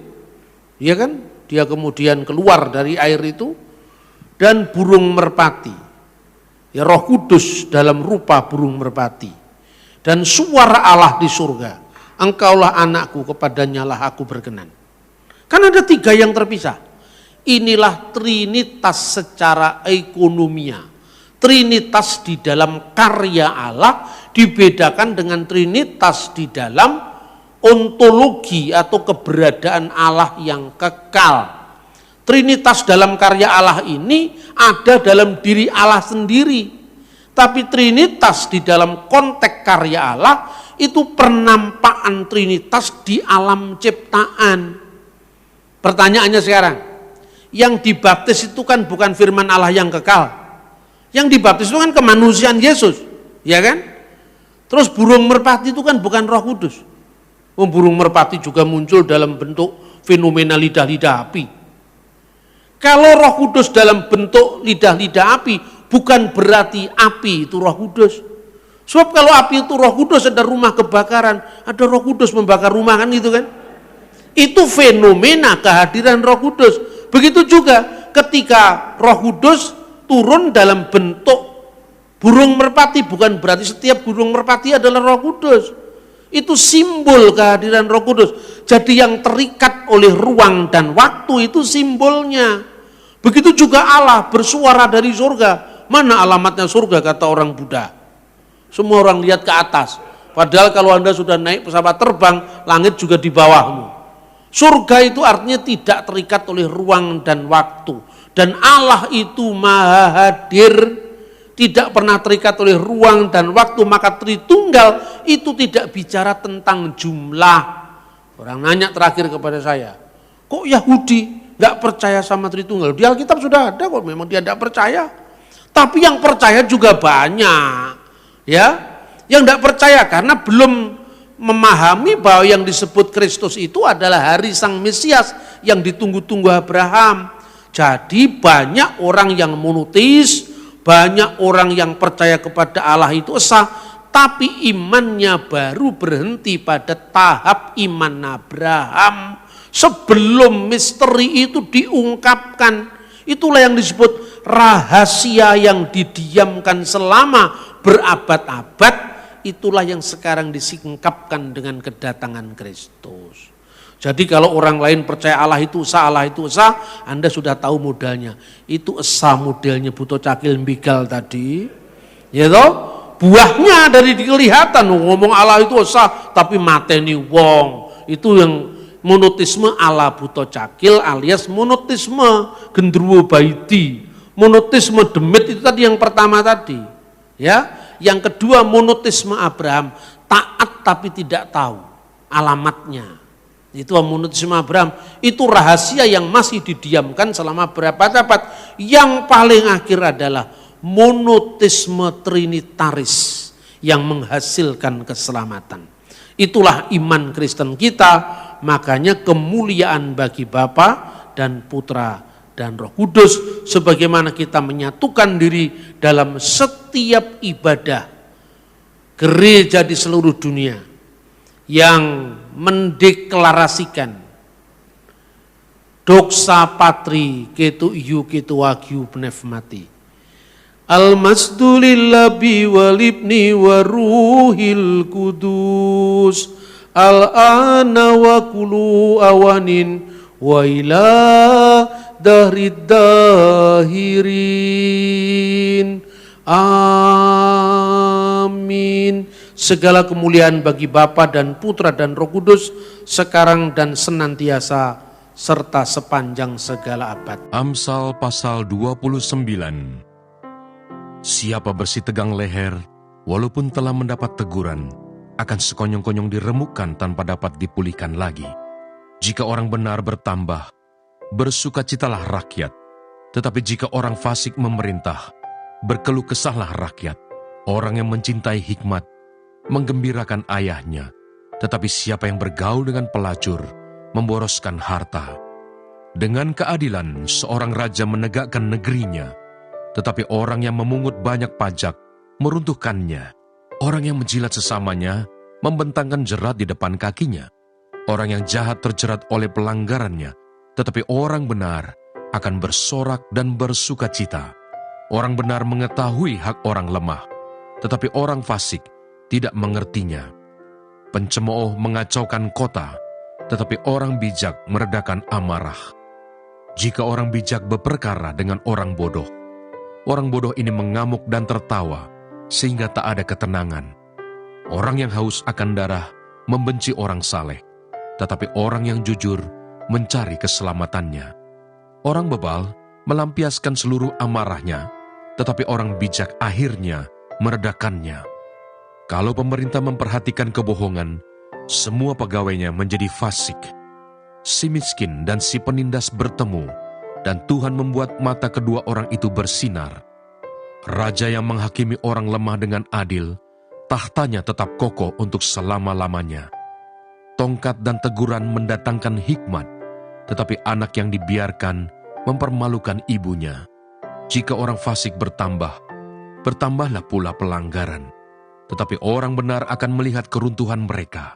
ya kan, dia kemudian keluar dari air itu, dan burung merpati. Ya, Roh Kudus dalam rupa burung merpati. Dan suara Allah di surga, engkaulah anakku, kepadanya lah aku berkenan. Kan ada 3 yang terpisah. Inilah trinitas secara ekonomia. Trinitas di dalam karya Allah dibedakan dengan trinitas di dalam ontologi atau keberadaan Allah yang kekal. Trinitas dalam karya Allah ini ada dalam diri Allah sendiri. Tapi trinitas di dalam konteks karya Allah itu penampakan trinitas di alam ciptaan. Pertanyaannya sekarang, yang dibaptis itu kan bukan firman Allah yang kekal. Yang dibaptis itu kan kemanusiaan Yesus, ya kan? Terus burung merpati itu kan bukan Roh Kudus. Burung merpati juga muncul dalam bentuk fenomena lidah-lidah api. Kalau Roh Kudus dalam bentuk lidah-lidah api, bukan berarti api itu Roh Kudus. Sebab kalau api itu Roh Kudus, ada rumah kebakaran, ada Roh Kudus membakar rumah kan gitu kan. Itu fenomena kehadiran Roh Kudus. Begitu juga ketika Roh Kudus turun dalam bentuk burung merpati, bukan berarti setiap burung merpati adalah Roh Kudus. Itu simbol kehadiran Roh Kudus. Jadi yang terikat oleh ruang dan waktu itu simbolnya. Begitu juga Allah bersuara dari surga. Mana alamatnya surga kata orang Buddha? Semua orang lihat ke atas. Padahal kalau Anda sudah naik pesawat terbang, langit juga di bawahmu. Surga itu artinya tidak terikat oleh ruang dan waktu. Dan Allah itu maha hadir, tidak pernah terikat oleh ruang dan waktu. Maka Tritunggal itu tidak bicara tentang jumlah. Orang nanya terakhir kepada saya, kok Yahudi gak percaya sama Tritunggal? Di Alkitab sudah ada kok, memang dia tidak percaya. Tapi yang percaya juga banyak. Ya, yang tidak percaya karena belum memahami bahwa yang disebut Kristus itu adalah hari Sang Mesias yang ditunggu-tunggu Abraham. Jadi banyak orang yang monoteis, banyak orang yang percaya kepada Allah itu esa, tapi imannya baru berhenti pada tahap iman Abraham sebelum misteri itu diungkapkan. Itulah yang disebut rahasia yang didiamkan selama berabad-abad. Itulah yang sekarang disingkapkan dengan kedatangan Kristus. Jadi kalau orang lain percaya Allah itu esa, Anda sudah tahu modalnya. Itu esa modelnya Buto Cakil Mbigal tadi. Ya toh? Buahnya dari kelihatan ngomong Allah itu esa tapi mateni wong. Itu yang monotisme ala Buto Cakil alias monotisme Gendruwo Baidi. Monotisme Demit itu tadi yang pertama tadi. Ya. Yang kedua monotisme Abraham, taat tapi tidak tahu alamatnya. Itu monotisme Abraham, itu rahasia yang masih didiamkan selama berabad-abad. Yang paling akhir adalah monotisme trinitaris yang menghasilkan keselamatan. Itulah iman Kristen kita, makanya kemuliaan bagi Bapa dan Putra dan Roh Kudus, sebagaimana kita menyatukan diri dalam setiap ibadah gereja di seluruh dunia yang mendeklarasikan doxa patri ketu iu ketu wagyu pnefmati al-masdu lillahi walibni wa ruhil kudus al-ana wa kulu awanin wa ila dahrid dahirin. Amin. Segala kemuliaan bagi Bapa dan Putra dan Roh Kudus, sekarang dan senantiasa, serta sepanjang segala abad. Amsal pasal 29. Siapa bersih tegang leher, walaupun telah mendapat teguran, akan sekonyong-konyong diremukkan tanpa dapat dipulihkan lagi. Jika orang benar bertambah, bersukacitalah rakyat, tetapi jika orang fasik memerintah, berkeluh kesahlah rakyat. Orang yang mencintai hikmat, menggembirakan ayahnya, tetapi siapa yang bergaul dengan pelacur, memboroskan harta. Dengan keadilan, seorang raja menegakkan negerinya, tetapi orang yang memungut banyak pajak, meruntuhkannya. Orang yang menjilat sesamanya, membentangkan jerat di depan kakinya. Orang yang jahat terjerat oleh pelanggarannya, tetapi orang benar akan bersorak dan bersukacita. Orang benar mengetahui hak orang lemah, tetapi orang fasik tidak mengertinya. Pencemooh mengacaukan kota, tetapi orang bijak meredakan amarah. Jika orang bijak berperkara dengan orang bodoh ini mengamuk dan tertawa, sehingga tak ada ketenangan. Orang yang haus akan darah membenci orang saleh, tetapi orang yang jujur mencari keselamatannya. Orang bebal melampiaskan seluruh amarahnya, tetapi orang bijak akhirnya meredakannya. Kalau pemerintah memperhatikan kebohongan, semua pegawainya menjadi fasik. Si miskin dan si penindas bertemu, dan Tuhan membuat mata kedua orang itu bersinar. Raja yang menghakimi orang lemah dengan adil, tahtanya tetap kokoh untuk selama-lamanya. Tongkat dan teguran mendatangkan hikmat, tetapi anak yang dibiarkan mempermalukan ibunya. Jika orang fasik bertambah, bertambahlah pula pelanggaran, tetapi orang benar akan melihat keruntuhan mereka.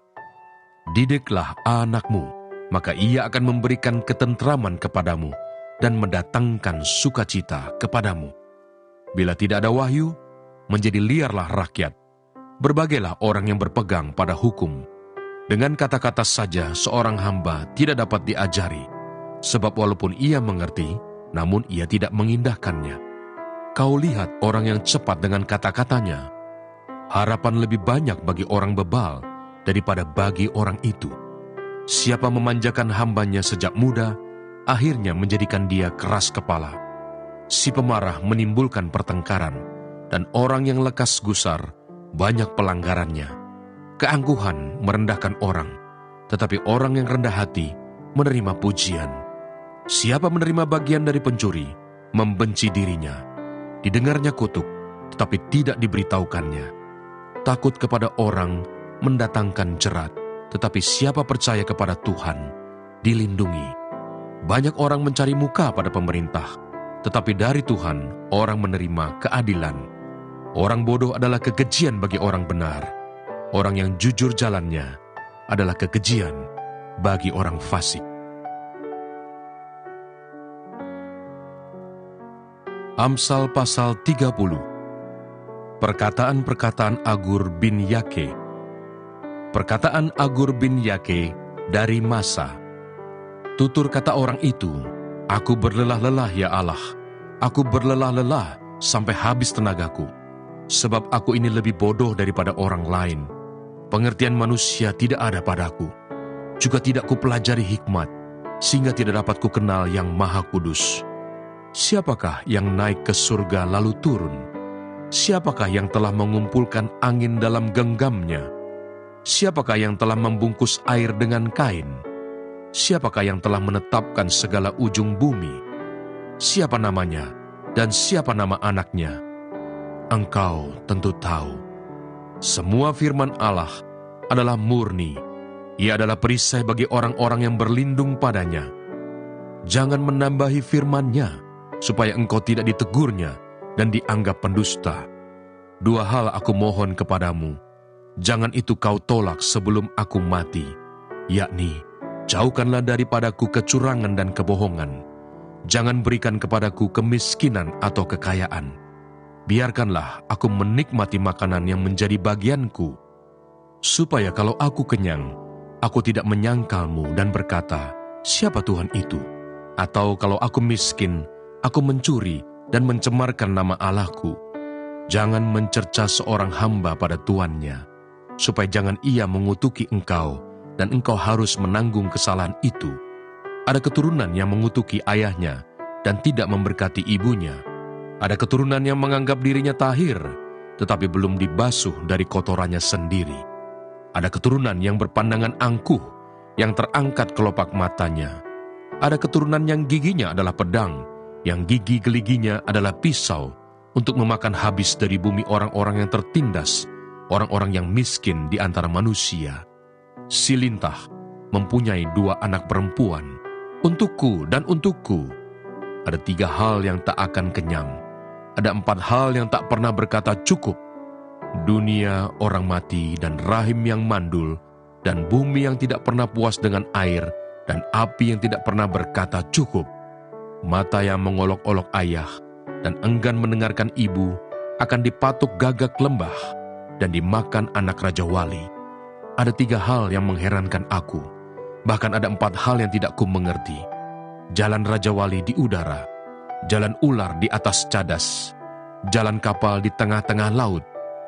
Didiklah anakmu, maka ia akan memberikan ketentraman kepadamu. dan mendatangkan sukacita kepadamu. Bila tidak ada wahyu, menjadi liarlah rakyat. Berbagailah orang yang berpegang pada hukum. Dengan kata-kata saja seorang hamba tidak dapat diajari, sebab walaupun ia mengerti, namun ia tidak mengindahkannya. Kau lihat orang yang cepat dengan kata-katanya. Harapan lebih banyak bagi orang bebal daripada bagi orang itu. Siapa memanjakan hambanya sejak muda, akhirnya menjadikan dia keras kepala. Si pemarah menimbulkan pertengkaran, dan orang yang lekas gusar banyak pelanggarannya. Keangkuhan merendahkan orang, tetapi orang yang rendah hati menerima pujian. Siapa menerima bagian dari pencuri, membenci dirinya. Didengarnya kutuk, tetapi tidak diberitahukannya. Takut kepada orang mendatangkan jerat, tetapi siapa percaya kepada Tuhan, dilindungi. Banyak orang mencari muka pada pemerintah, tetapi dari Tuhan orang menerima keadilan. Orang bodoh adalah kekejian bagi orang benar. Orang yang jujur jalannya adalah kekejian bagi orang fasik. Amsal pasal 30. Perkataan-perkataan Agur bin Yake. Perkataan Agur bin Yake dari Masa. Tutur kata orang itu, "Aku berlelah-lelah ya Allah, aku berlelah-lelah sampai habis tenagaku, sebab aku ini lebih bodoh daripada orang lain. Pengertian manusia tidak ada padaku, juga tidak kupelajari hikmat, sehingga tidak dapat kukenal yang Maha Kudus. Siapakah yang naik ke surga lalu turun? Siapakah yang telah mengumpulkan angin dalam genggamnya? Siapakah yang telah membungkus air dengan kain? Siapakah yang telah menetapkan segala ujung bumi? Siapa namanya dan siapa nama anaknya? Engkau tentu tahu. Semua firman Allah adalah murni. Ia adalah perisai bagi orang-orang yang berlindung padanya. Jangan menambahi firman-Nya, supaya engkau tidak ditegurnya dan dianggap pendusta. Dua hal aku mohon kepadamu, jangan itu kau tolak sebelum aku mati, yakni, jauhkanlah daripadaku kecurangan dan kebohongan. Jangan berikan kepadaku kemiskinan atau kekayaan. Biarkanlah aku menikmati makanan yang menjadi bagianku, supaya kalau aku kenyang, aku tidak menyangkalmu dan berkata, siapa Tuhan itu? Atau kalau aku miskin, aku mencuri dan mencemarkan nama Allahku. Jangan mencerca seorang hamba pada tuannya, supaya jangan ia mengutuki engkau, dan engkau harus menanggung kesalahan itu. Ada keturunan yang mengutuki ayahnya, dan tidak memberkati ibunya. Ada keturunan yang menganggap dirinya tahir, tetapi belum dibasuh dari kotorannya sendiri. Ada keturunan yang berpandangan angkuh, yang terangkat kelopak matanya. Ada keturunan yang giginya adalah pedang, yang gigi geliginya adalah pisau, untuk memakan habis dari bumi orang-orang yang tertindas, orang-orang yang miskin di antara manusia. Si lintah mempunyai 2 anak perempuan, untukku dan untukku. Ada 3 hal yang tak akan kenyang. Ada 4 hal yang tak pernah berkata cukup. Dunia, orang mati, dan rahim yang mandul, dan bumi yang tidak pernah puas dengan air, dan api yang tidak pernah berkata cukup. Mata yang mengolok-olok ayah, dan enggan mendengarkan ibu, akan dipatuk gagak lembah, dan dimakan anak Raja Wali. Ada 3 hal yang mengherankan aku, bahkan ada 4 hal yang tidak ku mengerti. Jalan Raja Wali di udara, jalan ular di atas cadas, jalan kapal di tengah-tengah laut,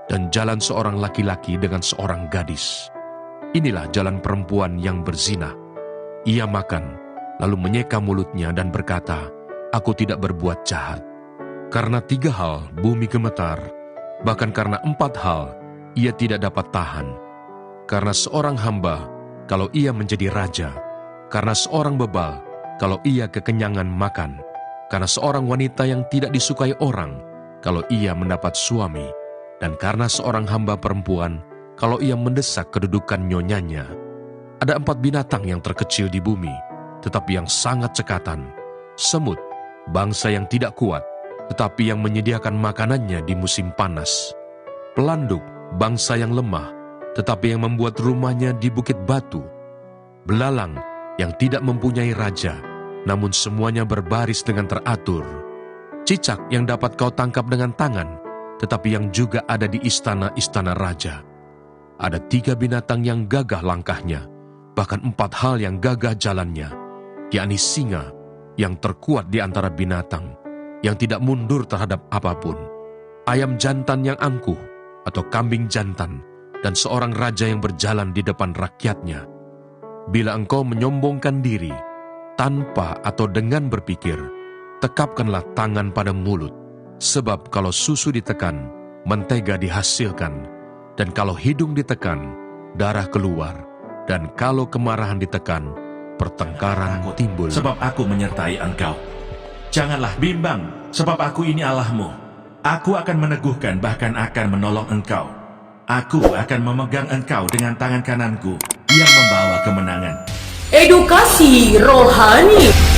dan jalan seorang laki-laki dengan seorang gadis. Inilah jalan perempuan yang berzina. Ia makan, lalu menyeka mulutnya dan berkata, aku tidak berbuat jahat. Karena 3 hal bumi gemetar, bahkan karena 4 hal ia tidak dapat tahan. Karena seorang hamba, kalau ia menjadi raja. Karena seorang bebal, kalau ia kekenyangan makan. Karena seorang wanita yang tidak disukai orang, kalau ia mendapat suami. Dan karena seorang hamba perempuan, kalau ia mendesak kedudukan nyonyanya. Ada 4 binatang yang terkecil di bumi, tetapi yang sangat cekatan. Semut, bangsa yang tidak kuat, tetapi yang menyediakan makanannya di musim panas. Pelanduk, bangsa yang lemah, tetapi yang membuat rumahnya di bukit batu. Belalang, yang tidak mempunyai raja, namun semuanya berbaris dengan teratur. Cicak yang dapat kau tangkap dengan tangan, tetapi yang juga ada di istana-istana raja. Ada 3 binatang yang gagah langkahnya, bahkan 4 hal yang gagah jalannya, yakni singa yang terkuat di antara binatang, yang tidak mundur terhadap apapun, ayam jantan yang angkuh atau kambing jantan, dan seorang raja yang berjalan di depan rakyatnya. Bila engkau menyombongkan diri, tanpa atau dengan berpikir, tekapkanlah tangan pada mulut, sebab kalau susu ditekan, mentega dihasilkan, dan kalau hidung ditekan, darah keluar, dan kalau kemarahan ditekan, pertengkaran timbul. Sebab aku menyertai engkau. Janganlah bimbang, sebab aku ini Allahmu. Aku akan meneguhkan, bahkan akan menolong engkau. Aku akan memegang engkau dengan tangan kananku yang membawa kemenangan. Edukasi rohani.